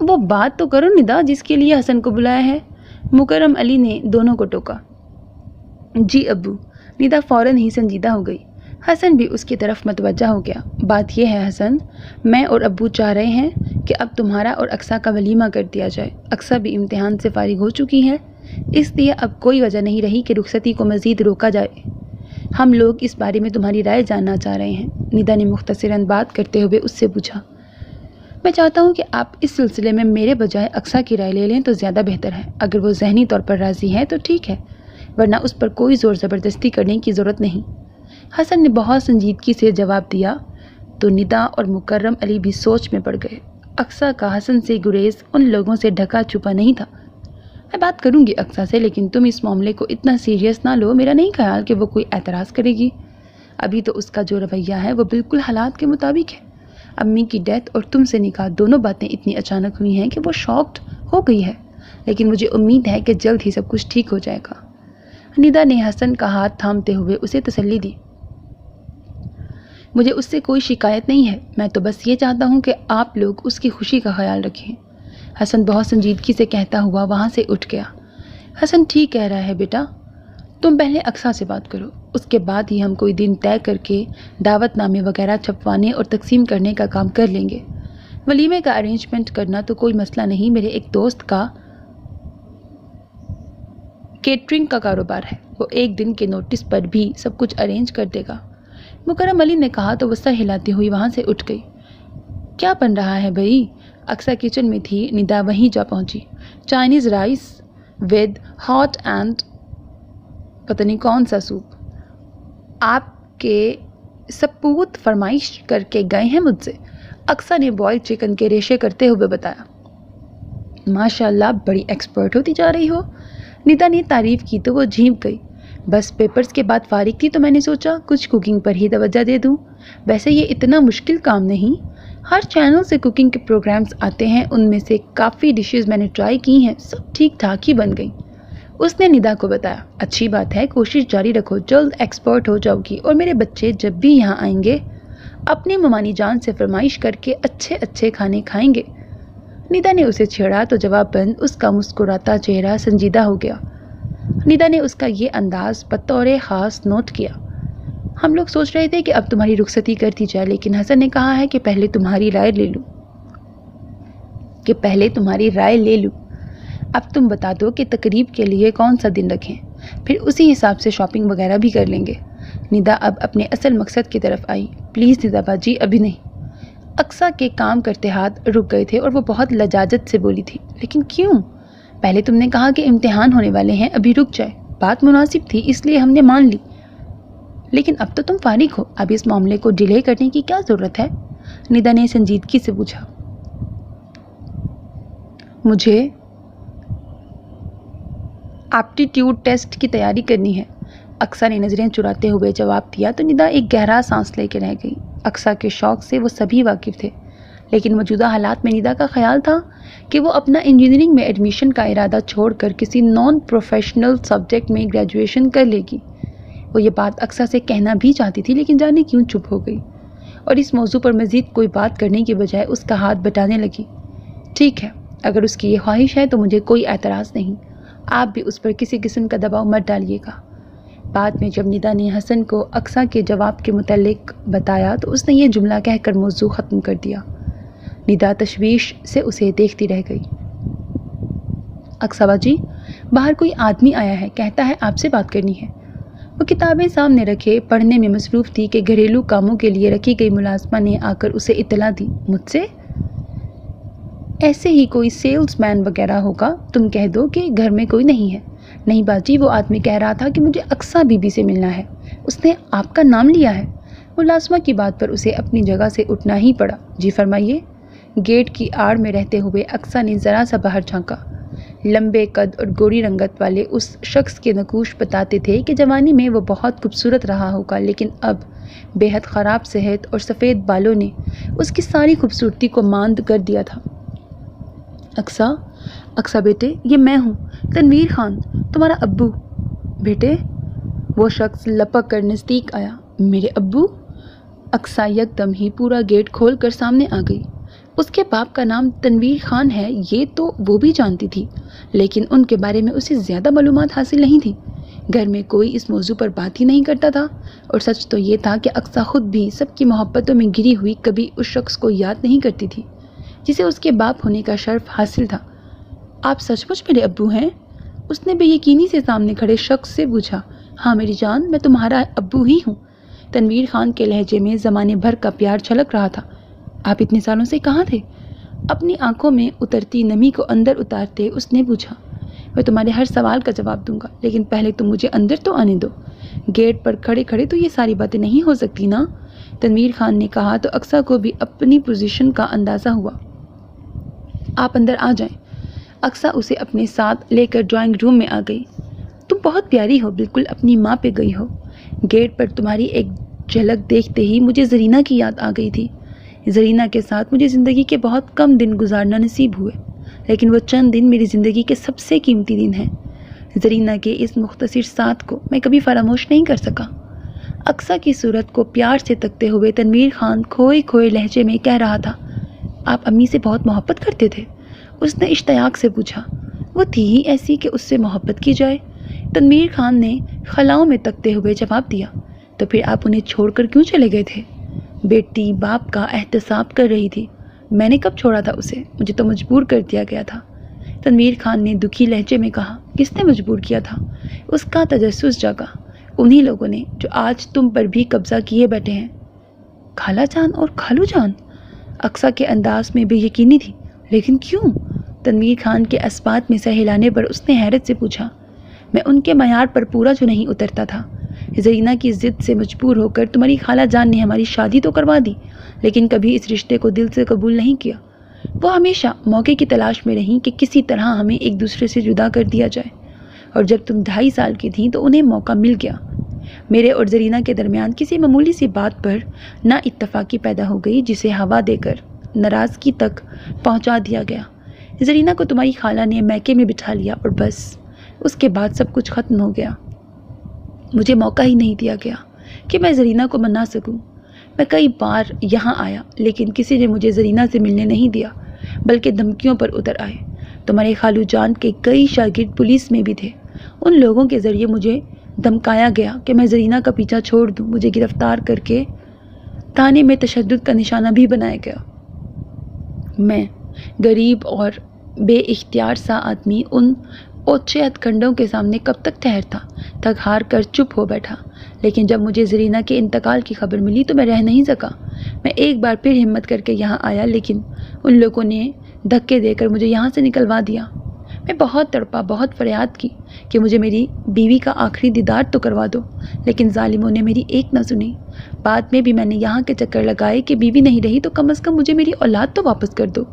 S2: وہ بات تو کرو ندا جس کے لیے حسن کو بلایا ہے، مکرم علی نے دونوں کو ٹوکا۔ جی ابو۔ ندا فوراً ہی سنجیدہ ہو گئی۔ حسن بھی اس کی طرف متوجہ ہو گیا۔ بات یہ ہے حسن، میں اور ابو چاہ رہے ہیں کہ اب تمہارا اور اقصیٰ کا ولیمہ کر دیا جائے۔ اقصیٰ بھی امتحان سے فارغ ہو چکی ہے، اس لیے اب کوئی وجہ نہیں رہی کہ رخصتی کو مزید روکا جائے۔ ہم لوگ اس بارے میں تمہاری رائے جاننا چاہ رہے ہیں۔ ندا نے مختصراً بات کرتے ہوئے اس سے پوچھا۔ میں چاہتا ہوں کہ آپ اس سلسلے میں میرے بجائے اقصیٰ کی رائے لے لیں تو زیادہ بہتر ہے۔ اگر وہ ذہنی طور پر راضی ہے تو ٹھیک ہے، ورنہ اس پر کوئی زور زبردستی کرنے کی ضرورت نہیں۔ حسن نے بہت سنجیدگی سے جواب دیا تو ندا اور مکرم علی بھی سوچ میں پڑ گئے۔ اقصیٰ کا حسن سے گریز ان لوگوں سے ڈھکا چھپا نہیں تھا۔ میں بات کروں گی اقصیٰ سے، لیکن تم اس معاملے کو اتنا سیریس نہ لو۔ میرا نہیں خیال کہ وہ کوئی اعتراض کرے گی۔ ابھی تو اس کا جو رویہ ہے وہ بالکل حالات کے مطابق ہے۔ امی کی ڈیتھ اور تم سے نکاح دونوں باتیں اتنی اچانک ہوئی ہیں کہ وہ شاکڈ ہو گئی ہے، لیکن مجھے امید ہے کہ جلد ہی سب کچھ ٹھیک ہو جائے گا۔ ندا نے حسن کا ہاتھ تھامتے ہوئے اسے تسلی دی۔ مجھے اس سے کوئی شکایت نہیں ہے، میں تو بس یہ چاہتا ہوں کہ آپ لوگ اس کی خوشی کا خیال رکھیں۔ حسن بہت سنجیدگی سے کہتا ہوا وہاں سے اٹھ گیا۔ حسن ٹھیک کہہ رہا ہے بیٹا، تم پہلے اقصیٰ سے بات کرو، اس کے بعد ہی ہم کوئی دن طے کر کے دعوت نامے وغیرہ چھپوانے اور تقسیم کرنے کا کام کر لیں گے۔ ولیمے کا ارینجمنٹ کرنا تو کوئی مسئلہ نہیں، میرے ایک دوست کا کیٹرنگ کا کاروبار ہے، وہ 1 دن کے نوٹس پر بھی سب کچھ ارینج کر دے گا۔ مکرم علی نے کہا تو وہ سر ہلاتی ہوئی وہاں سے اٹھ گئی۔ کیا بن رہا ہے بھائی؟ اقصیٰ کچن میں تھی، ندا وہیں جا پہنچی۔ Chinese rice with hot and پتہ نہیں کون سا سوپ۔ آپ کے سپوت فرمائش کر کے گئے ہیں مجھ سے، اقصیٰ نے بوائلڈ چکن کے ریشے کرتے ہوئے بتایا۔ ماشاءاللہ بڑی ایکسپرٹ ہوتی جا رہی ہو۔ ندا نے تعریف کی تو وہ جھینک گئی۔ بس پیپرز کے بعد فارغ تھی تو میں نے سوچا کچھ کوکنگ پر ہی توجہ دے دوں۔ ویسے یہ اتنا مشکل کام نہیں، ہر چینل سے کوکنگ کے پروگرامز آتے ہیں، ان میں سے کافی ڈشز میں نے ٹرائی کی ہیں، سب ٹھیک ٹھاک ہی بن گئیں۔ اس نے ندا کو بتایا۔ اچھی بات ہے، کوشش جاری رکھو، جلد ایکسپرٹ ہو جاؤ گی، اور میرے بچے جب بھی یہاں آئیں گے اپنی ممانی جان سے فرمائش کر کے اچھے اچھے کھانے کھائیں گے۔ ندا نے اسے چھیڑا تو جواب بند اس کا مسکراتا چہرہ سنجیدہ ہو گیا۔ ندا نے اس کا یہ انداز بطور خاص نوٹ کیا۔ ہم لوگ سوچ رہے تھے کہ اب تمہاری رخصتی کر دی جائے، لیکن حسن نے کہا ہے کہ پہلے تمہاری رائے لے لوں۔ اب تم بتا دو کہ تقریب کے لیے کون سا دن رکھیں، پھر اسی حساب سے شاپنگ وغیرہ بھی کر لیں گے۔ ندا اب اپنے اصل مقصد کی طرف آئی۔ پلیز ندا باجی ابھی نہیں۔ اقصیٰ کے کام کرتے ہاتھ رک گئے تھے اور وہ بہت لجاجت سے بولی تھی، لیکن کیوں؟ پہلے تم نے کہا کہ امتحان ہونے والے ہیں، ابھی رک جائے۔ بات مناسب تھی اس لیے ہم نے مان لی، لیکن اب تو تم فارغ ہو، اب اس معاملے کو ڈیلے کرنے کی کیا ضرورت ہے؟ ندا نے سنجیدگی سے پوچھا۔ مجھے ایپٹیٹیوڈ ٹیسٹ کی تیاری کرنی ہے، اقصیٰ نے نظریں چراتے ہوئے جواب دیا تو ندا ایک گہرا سانس لے کے رہ گئی۔ اقصیٰ کے شوق سے وہ سبھی واقف تھے، لیکن موجودہ حالات میں ندا کا خیال تھا کہ وہ اپنا انجینئرنگ میں ایڈمیشن کا ارادہ چھوڑ کر کسی نان پروفیشنل سبجیکٹ میں گریجویشن کر لے گی۔ وہ یہ بات اقصیٰ سے کہنا بھی چاہتی تھی، لیکن جانے کیوں چپ ہو گئی اور اس موضوع پر مزید کوئی بات کرنے کی بجائے اس کا ہاتھ بٹانے لگی۔ ٹھیک ہے، اگر اس کی یہ خواہش ہے تو مجھے کوئی اعتراض نہیں، آپ بھی اس پر کسی قسم کا دباؤ مت ڈالیے گا۔ بعد میں جب ندا نے حسن کو اقصیٰ کے جواب کے متعلق بتایا تو اس نے یہ جملہ کہہ کر موضوع ختم کر دیا۔ ندا تشویش سے اسے دیکھتی رہ گئی۔ اقصیٰ باجی، باہر کوئی آدمی آیا ہے، کہتا ہے آپ سے بات کرنی ہے۔ وہ کتابیں سامنے رکھے پڑھنے میں مصروف تھی کہ گھریلو کاموں کے لیے رکھی گئی ملازمہ نے آ کر اسے اطلاع دی۔ مجھ سے؟ ایسے ہی کوئی سیلز مین وغیرہ ہوگا، تم کہہ دو کہ گھر میں کوئی نہیں ہے۔ نہیں باجی، وہ آدمی کہہ رہا تھا کہ مجھے اقصیٰ بی بی سے ملنا ہے، اس نے آپ کا نام لیا ہے۔ ملازمہ کی بات پر اسے اپنی جگہ سے اٹھنا ہی پڑا۔ جی فرمائیے۔ گیٹ کی آڑ میں رہتے ہوئے اقصیٰ نے ذرا سا باہر جھانکا۔ لمبے قد اور گوری رنگت والے اس شخص کے نقوش بتاتے تھے کہ جوانی میں وہ بہت خوبصورت رہا ہوگا، لیکن اب بے حد خراب صحت اور سفید بالوں نے اس کی ساری خوبصورتی کو ماند کر دیا تھا۔ اقصیٰ بیٹے، یہ میں ہوں، تنویر خان، تمہارا ابو۔ بیٹے؟ وہ شخص لپک کر نزدیک آیا۔ میرے ابو؟ اقصیٰ یک دم ہی پورا گیٹ کھول کر سامنے آ گئی۔ اس کے باپ کا نام تنویر خان ہے، یہ تو وہ بھی جانتی تھی، لیکن ان کے بارے میں اسے زیادہ معلومات حاصل نہیں تھی۔ گھر میں کوئی اس موضوع پر بات ہی نہیں کرتا تھا، اور سچ تو یہ تھا کہ اقصیٰ خود بھی سب کی محبتوں میں گری ہوئی کبھی اس شخص کو یاد نہیں کرتی تھی جسے اس کے باپ ہونے کا شرف حاصل تھا۔ آپ سچ مچ میرے ابو ہیں؟ اس نے بے یقینی سے سامنے کھڑے شخص سے پوچھا۔ ہاں میری جان، میں تمہارا ابو ہی ہوں۔ تنویر خان کے لہجے میں زمانے بھر کا پیار چھلک رہا تھا۔ آپ اتنے سالوں سے کہاں تھے؟ اپنی آنکھوں میں اترتی نمی کو اندر اتارتے اس نے پوچھا۔ میں تمہارے ہر سوال کا جواب دوں گا، لیکن پہلے تم مجھے اندر تو آنے دو۔ گیٹ پر کھڑے کھڑے تو یہ ساری باتیں نہیں ہو سکتی نا، تنویر خان نے کہا تو اقصیٰ کو بھی اپنی پوزیشن کا اندازہ ہوا۔ آپ اندر آ جائیں۔ اقصیٰ اسے اپنے ساتھ لے کر ڈرائنگ روم میں آ گئی۔ تم بہت پیاری ہو، بالکل اپنی ماں پہ گئی ہو۔ گیٹ پر تمہاری ایک جھلک دیکھتے ہی مجھے زرینہ کی یاد آ گئی تھی۔ زرینہ کے ساتھ مجھے زندگی کے بہت کم دن گزارنا نصیب ہوئے، لیکن وہ چند دن میری زندگی کے سب سے قیمتی دن ہیں۔ زرینہ کے اس مختصر ساتھ کو میں کبھی فراموش نہیں کر سکا۔ اقصیٰ کی صورت کو پیار سے تکتے ہوئے تنویر خان کھوئے کھوئے لہجے میں کہہ رہا تھا۔ آپ امی سے بہت محبت کرتے تھے؟ اس نے اشتیاق سے پوچھا۔ وہ تھی ہی ایسی کہ اس سے محبت کی جائے، تنویر خان نے خلاؤں میں تکتے ہوئے جواب دیا۔ تو پھر آپ انہیں چھوڑ کر کیوں چلے گئے تھے؟ بیٹی باپ کا احتساب کر رہی تھی، میں نے کب چھوڑا تھا اسے؟ مجھے تو مجبور کر دیا گیا تھا، تنویر خان نے دکھی لہجے میں کہا۔ کس نے مجبور کیا تھا؟ اس کا تجسس جاگا، انہی لوگوں نے جو آج تم پر بھی قبضہ کیے بیٹھے ہیں۔ خالہ جان اور خالو جان؟ اقصیٰ کے انداز میں بے یقینی تھی۔ لیکن کیوں؟ تنویر خان کے اسبات میں سے ہلانے پر اس نے حیرت سے پوچھا۔ میں ان کے معیار پر پورا جو نہیں اترتا تھا۔ زرینہ کی ضد سے مجبور ہو کر تمہاری خالہ جان نے ہماری شادی تو کروا دی، لیکن کبھی اس رشتے کو دل سے قبول نہیں کیا۔ وہ ہمیشہ موقع کی تلاش میں رہیں کہ کسی طرح ہمیں ایک دوسرے سے جدا کر دیا جائے، اور جب تم 2.5 سال کی تھیں تو انہیں موقع مل گیا۔ میرے اور زرینہ کے درمیان کسی معمولی سی بات پر نا اتفاقی پیدا ہو گئی، جسے ہوا دے کر ناراضگی تک پہنچا دیا گیا۔ زرینہ کو تمہاری خالہ نے میکے میں بٹھا لیا اور بس اس کے بعد سب کچھ ختم ہو گیا۔ مجھے موقع ہی نہیں دیا گیا کہ میں زرینہ کو منا سکوں۔ میں کئی بار یہاں آیا، لیکن کسی نے مجھے زرینہ سے ملنے نہیں دیا، بلکہ دھمکیوں پر اتر آئے۔ تمہارے خالو جان کے کئی شاگرد پولیس میں بھی تھے، ان لوگوں کے ذریعے مجھے دھمکایا گیا کہ میں زرینہ کا پیچھا چھوڑ دوں۔ مجھے گرفتار کر کے تھانے میں تشدد کا نشانہ بھی بنایا گیا۔ میں غریب اور بے اختیار سا آدمی ان
S3: اوچھے ہتھکنڈوں کے سامنے کب تک ٹھہرتا، تھک ہار کر چپ ہو بیٹھا۔ لیکن جب مجھے زرینہ کے انتقال کی خبر ملی تو میں رہ نہیں سکا۔ میں ایک بار پھر ہمت کر کے یہاں آیا، لیکن ان لوگوں نے دھکے دے کر مجھے یہاں سے نکلوا دیا۔ میں بہت تڑپا، بہت فریاد کی کہ مجھے میری بیوی کا آخری دیدار تو کروا دو، لیکن ظالموں نے میری ایک نہ سنی۔ بعد میں بھی میں نے یہاں کے چکر لگائے کہ بیوی نہیں رہی تو کم از کم مجھے میری اولاد تو واپس کر دو،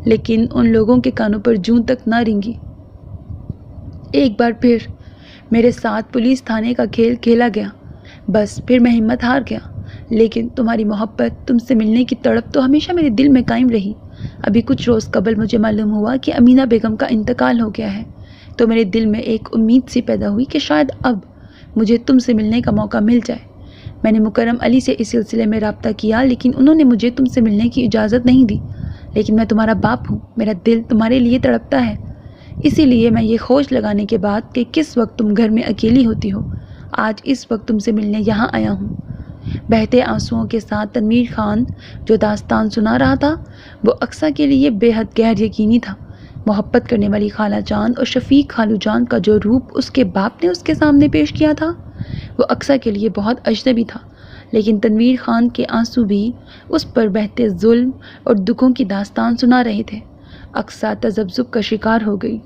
S3: لیکن ان لوگوں کے کانوں پر جوں تک نہ رینگی۔ ایک بار پھر میرے ساتھ پولیس تھانے کا کھیل کھیلا گیا، بس پھر میں ہمت ہار گیا۔ لیکن تمہاری محبت، تم سے ملنے کی تڑپ تو ہمیشہ میرے دل میں قائم رہی۔ ابھی کچھ روز قبل مجھے معلوم ہوا کہ امینہ بیگم کا انتقال ہو گیا ہے، تو میرے دل میں ایک امید سی پیدا ہوئی کہ شاید اب مجھے تم سے ملنے کا موقع مل جائے۔ میں نے مکرم علی سے اس سلسلے میں رابطہ کیا، لیکن انہوں نے مجھے تم سے ملنے کی اجازت نہیں دی۔ لیکن میں تمہارا باپ ہوں، میرا دل تمہارے لیے تڑپتا ہے، اسی لیے میں یہ خوش لگانے کے بعد کہ کس وقت تم گھر میں اکیلی ہوتی ہو، آج اس وقت تم سے ملنے یہاں آیا ہوں۔ بہتے آنسوؤں کے ساتھ تنویر خان جو داستان سنا رہا تھا وہ اقصیٰ کے لیے بے حد غیر یقینی تھا۔ محبت کرنے والی خالہ جان اور شفیق خالو جان کا جو روپ اس کے باپ نے اس کے سامنے پیش کیا تھا وہ اقصیٰ کے لیے بہت اجنبی تھا، لیکن تنویر خان کے آنسو بھی اس پر بہتے ظلم اور دکھوں کی داستان سنا رہے تھے۔ اقصیٰ تذبذب کا شکار ہو گئی۔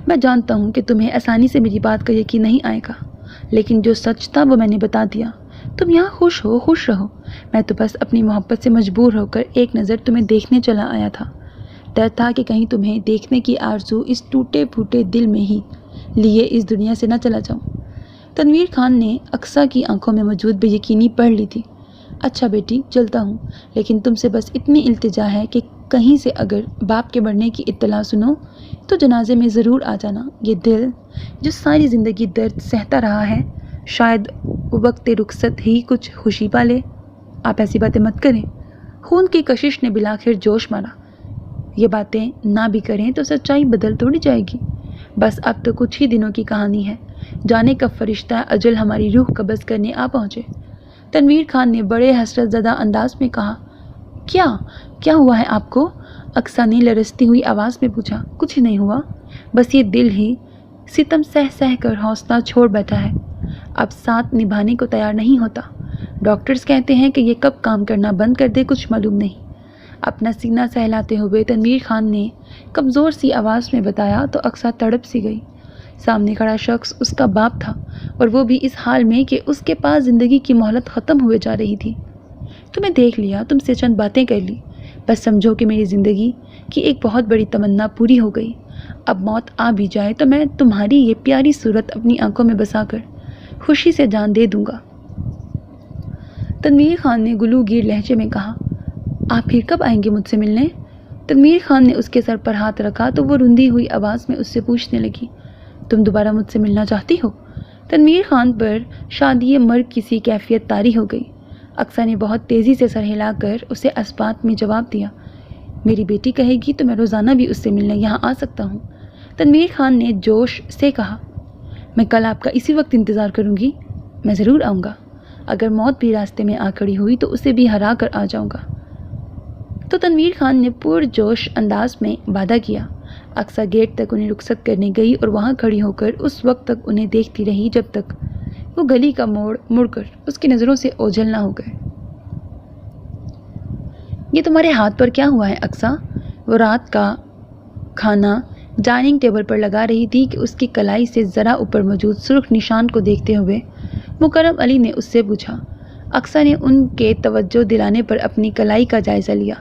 S3: میں جانتا ہوں کہ تمہیں آسانی سے میری بات کا یقین نہیں آئے گا، لیکن جو سچ تھا وہ میں نے بتا دیا۔ تم یہاں خوش ہو، خوش رہو۔ میں تو بس اپنی محبت سے مجبور ہو کر ایک نظر تمہیں دیکھنے چلا آیا تھا۔ ڈر تھا کہ کہیں تمہیں دیکھنے کی آرزو اس ٹوٹے پھوٹے دل میں ہی لیے اس دنیا سے نہ چلا جاؤں۔ تنویر خان نے اقصیٰ کی آنکھوں میں موجود بے یقینی پڑھ لی تھی۔ اچھا بیٹی، چلتا ہوں، لیکن تم سے بس اتنی التجا ہے کہ کہیں سے اگر باپ کے مرنے کی اطلاع سنو تو جنازے میں ضرور آ جانا۔ یہ دل جو ساری زندگی درد سہتا رہا ہے، شاید وقت رخصت ہی کچھ خوشی پالے۔ آپ ایسی باتیں مت کریں۔ خون کی کشش نے بلاخر جوش مارا۔ یہ باتیں نہ بھی کریں تو سچائی بدل تھوڑی جائے گی۔ بس اب تو کچھ ہی دنوں کی کہانی ہے، جانے کب فرشتہ اجل ہماری روح قبض کرنے آ پہنچے۔ تنویر خان نے بڑے حسرت زدہ انداز میں کہا۔ کیا ہوا ہے آپ کو؟ اقصیٰ نے لرزتی ہوئی آواز میں پوچھا۔ کچھ نہیں ہوا، بس یہ دل ہی ستم سہ کر حوصلہ چھوڑ بیٹھا ہے، اب ساتھ نبھانے کو تیار نہیں ہوتا۔ ڈاکٹرز کہتے ہیں کہ یہ کب کام کرنا بند کر دے کچھ معلوم نہیں۔ اپنا سینہ سہلاتے ہوئے تنویر خان نے کمزور سی آواز میں بتایا تو اقصیٰ تڑپ سی گئی۔ سامنے کھڑا شخص اس کا باپ تھا، اور وہ بھی اس حال میں کہ اس کے پاس زندگی کی مہلت ختم ہوئے جا رہی تھی۔ تمہیں دیکھ لیا، تم سے چند باتیں کر لی، بس سمجھو کہ میری زندگی کی ایک بہت بڑی تمنا پوری ہو گئی۔ اب موت آ بھی جائے تو میں تمہاری یہ پیاری صورت اپنی آنکھوں میں بسا کر خوشی سے جان دے دوں گا۔ تنویر خان نے گلوگیر لہجے میں کہا۔ آپ پھر کب آئیں گے مجھ سے ملنے؟ تنویر خان نے اس کے سر پر ہاتھ رکھا تو وہ رندی ہوئی آواز میں اس سے پوچھنے لگی۔ تم دوبارہ مجھ سے ملنا چاہتی ہو؟ تنویر خان پر شادی مرگ کی سی کیفیت طاری ہو گئی۔ اقصیٰ نے بہت تیزی سے سر ہلا کر اسے اسبات میں جواب دیا۔ میری بیٹی کہے گی تو میں روزانہ بھی اس سے ملنے یہاں آ سکتا ہوں۔ تنویر خان نے جوش سے کہا۔ میں کل آپ کا اسی وقت انتظار کروں گی، میں ضرور آؤں گا۔ اگر موت بھی راستے میں آ کھڑی ہوئی تو اسے بھی ہرا کر آ جاؤں گا۔ تو تنویر خان نے پرجوش انداز میں وعدہ کیا۔ اقصیٰ گیٹ تک انہیں رخصت کرنے گئی اور وہاں کھڑی ہو کر اس وقت تک انہیں دیکھتی رہی جب تک وہ گلی کا موڑ مڑ کر اس کی نظروں سے اوجھل نہ ہو گئے۔ یہ تمہارے ہاتھ پر کیا ہوا ہے اقصیٰ؟ وہ رات کا کھانا ڈائننگ ٹیبل پر لگا رہی تھی کہ اس کی کلائی سے ذرا اوپر موجود سرخ نشان کو دیکھتے ہوئے مکرم علی نے اس سے پوچھا۔ اقصیٰ نے ان کے توجہ دلانے پر اپنی کلائی کا جائزہ لیا۔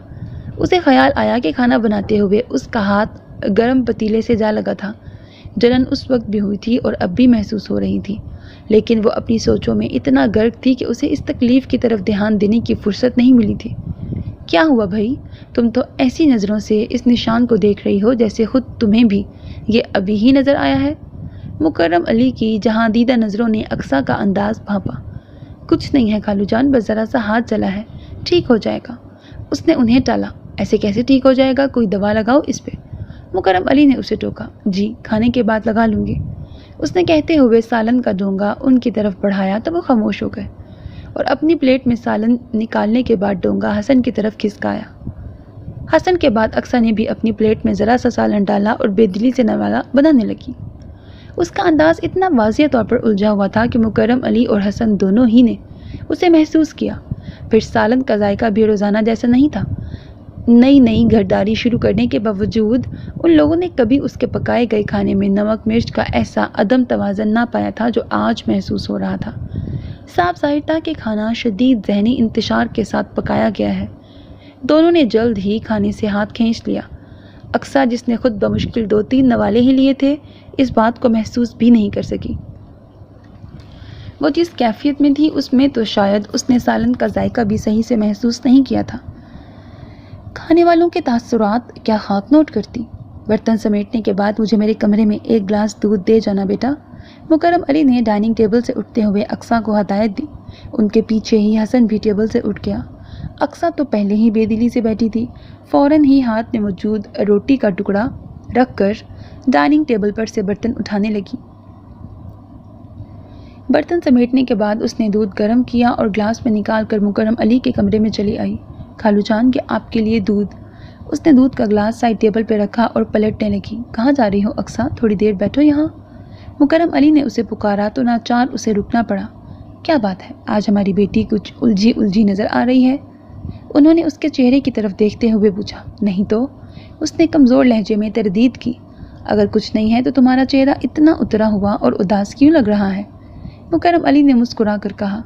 S3: اسے خیال آیا کہ کھانا بناتے ہوئے اس کا ہاتھ گرم پتیلے سے جا لگا تھا۔ جلن اس وقت بھی ہوئی تھی اور اب بھی محسوس ہو رہی تھی، لیکن وہ اپنی سوچوں میں اتنا غرق تھی کہ اسے اس تکلیف کی طرف دھیان دینے کی فرصت نہیں ملی تھی۔ کیا ہوا بھائی؟ تم تو ایسی نظروں سے اس نشان کو دیکھ رہی ہو جیسے خود تمہیں بھی یہ ابھی ہی نظر آیا ہے۔ مکرم علی کی جہاں دیدہ نظروں نے اقصیٰ کا انداز بھانپا۔ کچھ نہیں ہے خالو جان، بس ذرا سا ہاتھ جلا ہے، ٹھیک ہو جائے گا۔ اس نے انہیں ٹالا۔ ایسے کیسے ٹھیک ہو جائے گا؟ کوئی دوا لگاؤ اس پہ۔ مکرم علی نے اسے ٹوکا۔ جی، کھانے کے بعد لگا لوں گی۔ اس نے کہتے ہوئے سالن کا ڈونگا ان کی طرف بڑھایا تو وہ خاموش ہو گئے اور اپنی پلیٹ میں سالن نکالنے کے بعد ڈونگا حسن کی طرف کھسکایا۔
S2: حسن کے بعد اقصیٰ نے بھی اپنی پلیٹ میں ذرا سا سالن ڈالا اور بے دلی سے نوالا بنانے لگی۔ اس کا انداز اتنا واضح طور پر الجھا ہوا تھا کہ مکرم علی اور حسن دونوں ہی نے اسے محسوس کیا۔ پھر سالن کا ذائقہ بھی روزانہ جیسا نہیں تھا۔ نئی گھرداری شروع کرنے کے باوجود ان لوگوں نے کبھی اس کے پکائے گئے کھانے میں نمک مرچ کا ایسا عدم توازن نہ پایا تھا جو آج محسوس ہو رہا تھا۔ صاف ظاہر تھا کہ کھانا شدید ذہنی انتشار کے ساتھ پکایا گیا ہے۔ دونوں نے جلد ہی کھانے سے ہاتھ کھینچ لیا۔ اقصیٰ جس نے خود بمشکل 2-3 نوالے ہی لیے تھے اس بات کو محسوس بھی نہیں کر سکی۔ وہ جس کیفیت میں تھی اس میں تو شاید اس نے سالن کا ذائقہ بھی صحیح سے محسوس نہیں کیا تھا۔ کھانے والوں کے تاثرات کیا خاک نوٹ کرتی۔ برتن سمیٹنے کے بعد مجھے میرے کمرے میں 1 گلاس دودھ دے جانا بیٹا۔ مکرم علی نے ڈائننگ ٹیبل سے اٹھتے ہوئے اقصیٰ کو ہدایت دی۔ ان کے پیچھے ہی حسن بھی ٹیبل سے اٹھ گیا۔ اقصیٰ تو پہلے ہی بے دلی سے بیٹھی تھی، فوراً ہی ہاتھ میں موجود روٹی کا ٹکڑا رکھ کر ڈائننگ ٹیبل پر سے برتن اٹھانے لگی۔ برتن سمیٹنے کے بعد اس نے دودھ گرم کیا اور گلاس میں نکال کر مکرم علی کے کمرے میں چلی آئی۔ خالو جان کہ آپ کے لیے دودھ۔ اس نے دودھ کا گلاس سائڈ ٹیبل پہ رکھا اور پلٹنے لگی۔ کہاں جا رہی ہو اقصیٰ؟ تھوڑی دیر بیٹھو یہاں۔ مکرم علی نے اسے پکارا تو ناچار اسے رکنا پڑا۔ کیا بات ہے؟ آج ہماری بیٹی کچھ الجھی نظر آ رہی ہے؟ انہوں نے اس کے چہرے کی طرف دیکھتے ہوئے پوچھا۔ نہیں تو، اس نے کمزور لہجے میں تردید کی۔ اگر کچھ نہیں ہے تو تمہارا چہرہ اتنا اترا ہوا اور اداس کیوں لگ رہا ہے؟ مکرم علی نے مسکرا کر کہا۔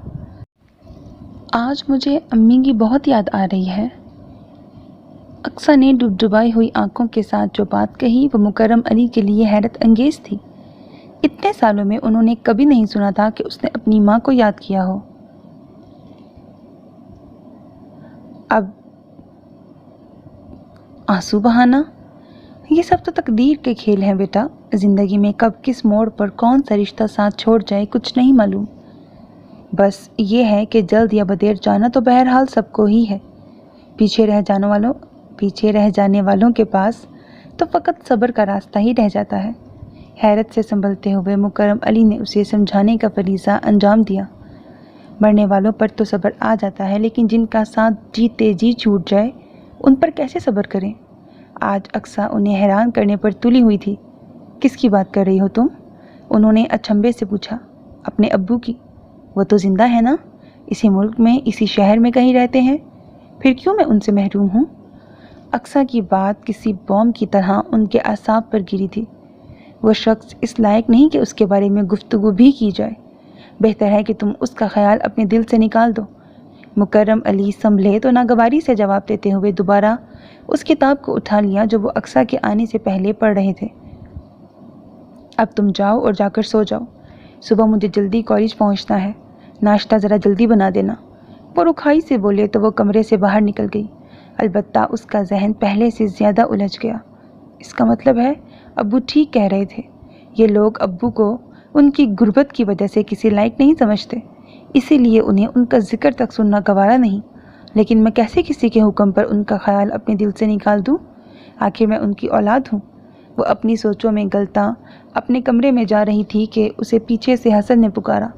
S2: آج مجھے امی کی بہت یاد آ رہی ہے۔ اقصیٰ نے ڈبڈبائی ہوئی آنکھوں کے ساتھ جو بات کہی وہ مکرم علی کے لیے حیرت انگیز تھی۔ اتنے سالوں میں انہوں نے کبھی نہیں سنا تھا کہ اس نے اپنی ماں کو یاد کیا ہو۔ اب آنسو بہانا، یہ سب تو تقدیر کے کھیل ہیں بیٹا۔ زندگی میں کب کس موڑ پر کون سا رشتہ ساتھ چھوڑ جائے کچھ نہیں معلوم۔ بس یہ ہے کہ جلد یا بدیر جانا تو بہرحال سب کو ہی ہے۔ پیچھے رہ جانے والوں کے پاس تو فقط صبر کا راستہ ہی رہ جاتا ہے۔ حیرت سے سنبھلتے ہوئے مکرم علی نے اسے سمجھانے کا فریضہ انجام دیا۔ مرنے والوں پر تو صبر آ جاتا ہے، لیکن جن کا ساتھ جیتے جی چھوٹ جائے ان پر کیسے صبر کریں؟ آج اقصیٰ انہیں حیران کرنے پر تلی ہوئی تھی۔ کس کی بات کر رہی ہو تم؟ انہوں نے اچنبھے سے پوچھا۔ اپنے ابو کی۔ وہ تو زندہ ہے نا؟ اسی ملک میں، اسی شہر میں کہیں رہتے ہیں، پھر کیوں میں ان سے محروم ہوں؟ اقصیٰ کی بات کسی بوم کی طرح ان کے اعصاب پر گری تھی۔ وہ شخص اس لائق نہیں کہ اس کے بارے میں گفتگو بھی کی جائے۔ بہتر ہے کہ تم اس کا خیال اپنے دل سے نکال دو۔ مکرم علی سنبھلے تو ناگواری سے جواب دیتے ہوئے دوبارہ اس کتاب کو اٹھا لیا جو وہ اقصیٰ کے آنے سے پہلے پڑھ رہے تھے۔ اب تم جاؤ اور جا کر سو جاؤ۔ صبح مجھے جلدی کالج پہنچنا ہے۔ ناشتہ ذرا جلدی بنا دینا۔ وہ رکھائی سے بولے تو وہ کمرے سے باہر نکل گئی۔ البتہ اس کا ذہن پہلے سے زیادہ الجھ گیا۔ اس کا مطلب ہے ابو ٹھیک کہہ رہے تھے۔ یہ لوگ ابو کو ان کی غربت کی وجہ سے کسی لائق نہیں سمجھتے، اسی لیے انہیں ان کا ذکر تک سننا گوارا نہیں۔ لیکن میں کیسے کسی کے حکم پر ان کا خیال اپنے دل سے نکال دوں؟ آخر میں ان کی اولاد ہوں۔ وہ اپنی سوچوں میں گلتا اپنے کمرے میں جا رہی تھی کہ اسے پیچھے سے حسن نے پکارا۔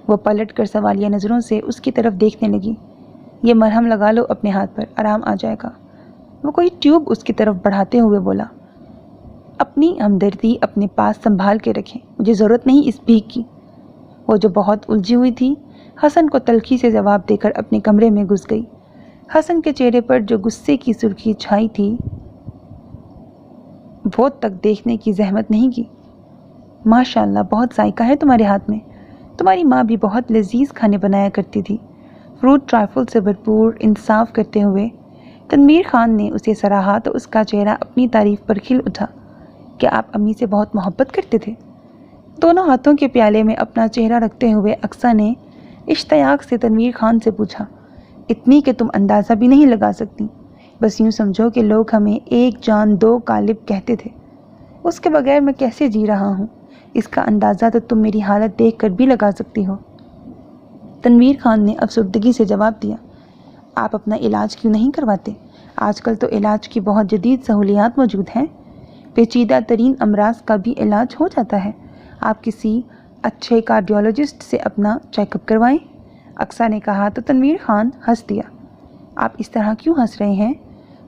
S2: وہ پلٹ کر سوالیہ نظروں سے اس کی طرف دیکھنے لگی۔ یہ مرہم لگا لو اپنے ہاتھ پر، آرام آ جائے گا۔ وہ کوئی ٹیوب اس کی طرف بڑھاتے ہوئے بولا۔ اپنی ہمدردی اپنے پاس سنبھال کے رکھیں، مجھے ضرورت نہیں اس بھیک کی۔ وہ جو بہت الجھی ہوئی تھی حسن کو تلخی سے جواب دے کر اپنے کمرے میں گھس گئی۔ حسن کے چہرے پر جو غصے کی سرخی چھائی تھی وہ تک دیکھنے کی زحمت نہیں کی۔ ماشاءاللہ بہت ذائقہ ہے تمہارے ہاتھ میں۔ تمہاری ماں بھی بہت لذیذ کھانے بنایا کرتی تھی۔ فروٹ ٹرائفل سے بھرپور انصاف کرتے ہوئے تنویر خان نے اسے سراہا تو اس کا چہرہ اپنی تعریف پر کھل اٹھا۔ کیا آپ امی سے بہت محبت کرتے تھے؟ دونوں ہاتھوں کے پیالے میں اپنا چہرہ رکھتے ہوئے اقصیٰ نے اشتیاق سے تنویر خان سے پوچھا۔ اتنی کہ تم اندازہ بھی نہیں لگا سکتی۔ بس یوں سمجھو کہ لوگ ہمیں ایک جان دو قالب کہتے تھے۔ اس کے بغیر میں کیسے جی رہا ہوں، اس کا اندازہ تو تم میری حالت دیکھ کر بھی لگا سکتی ہو۔ تنویر خان نے افسردگی سے جواب دیا۔ آپ اپنا علاج کیوں نہیں کرواتے؟ آج کل تو علاج کی بہت جدید سہولیات موجود ہیں۔ پیچیدہ ترین امراض کا بھی علاج ہو جاتا ہے۔ آپ کسی اچھے کارڈیولوجسٹ سے اپنا چیک اپ کروائیں۔ اقصیٰ نے کہا تو تنویر خان ہنس دیا۔ آپ اس طرح کیوں ہنس رہے ہیں؟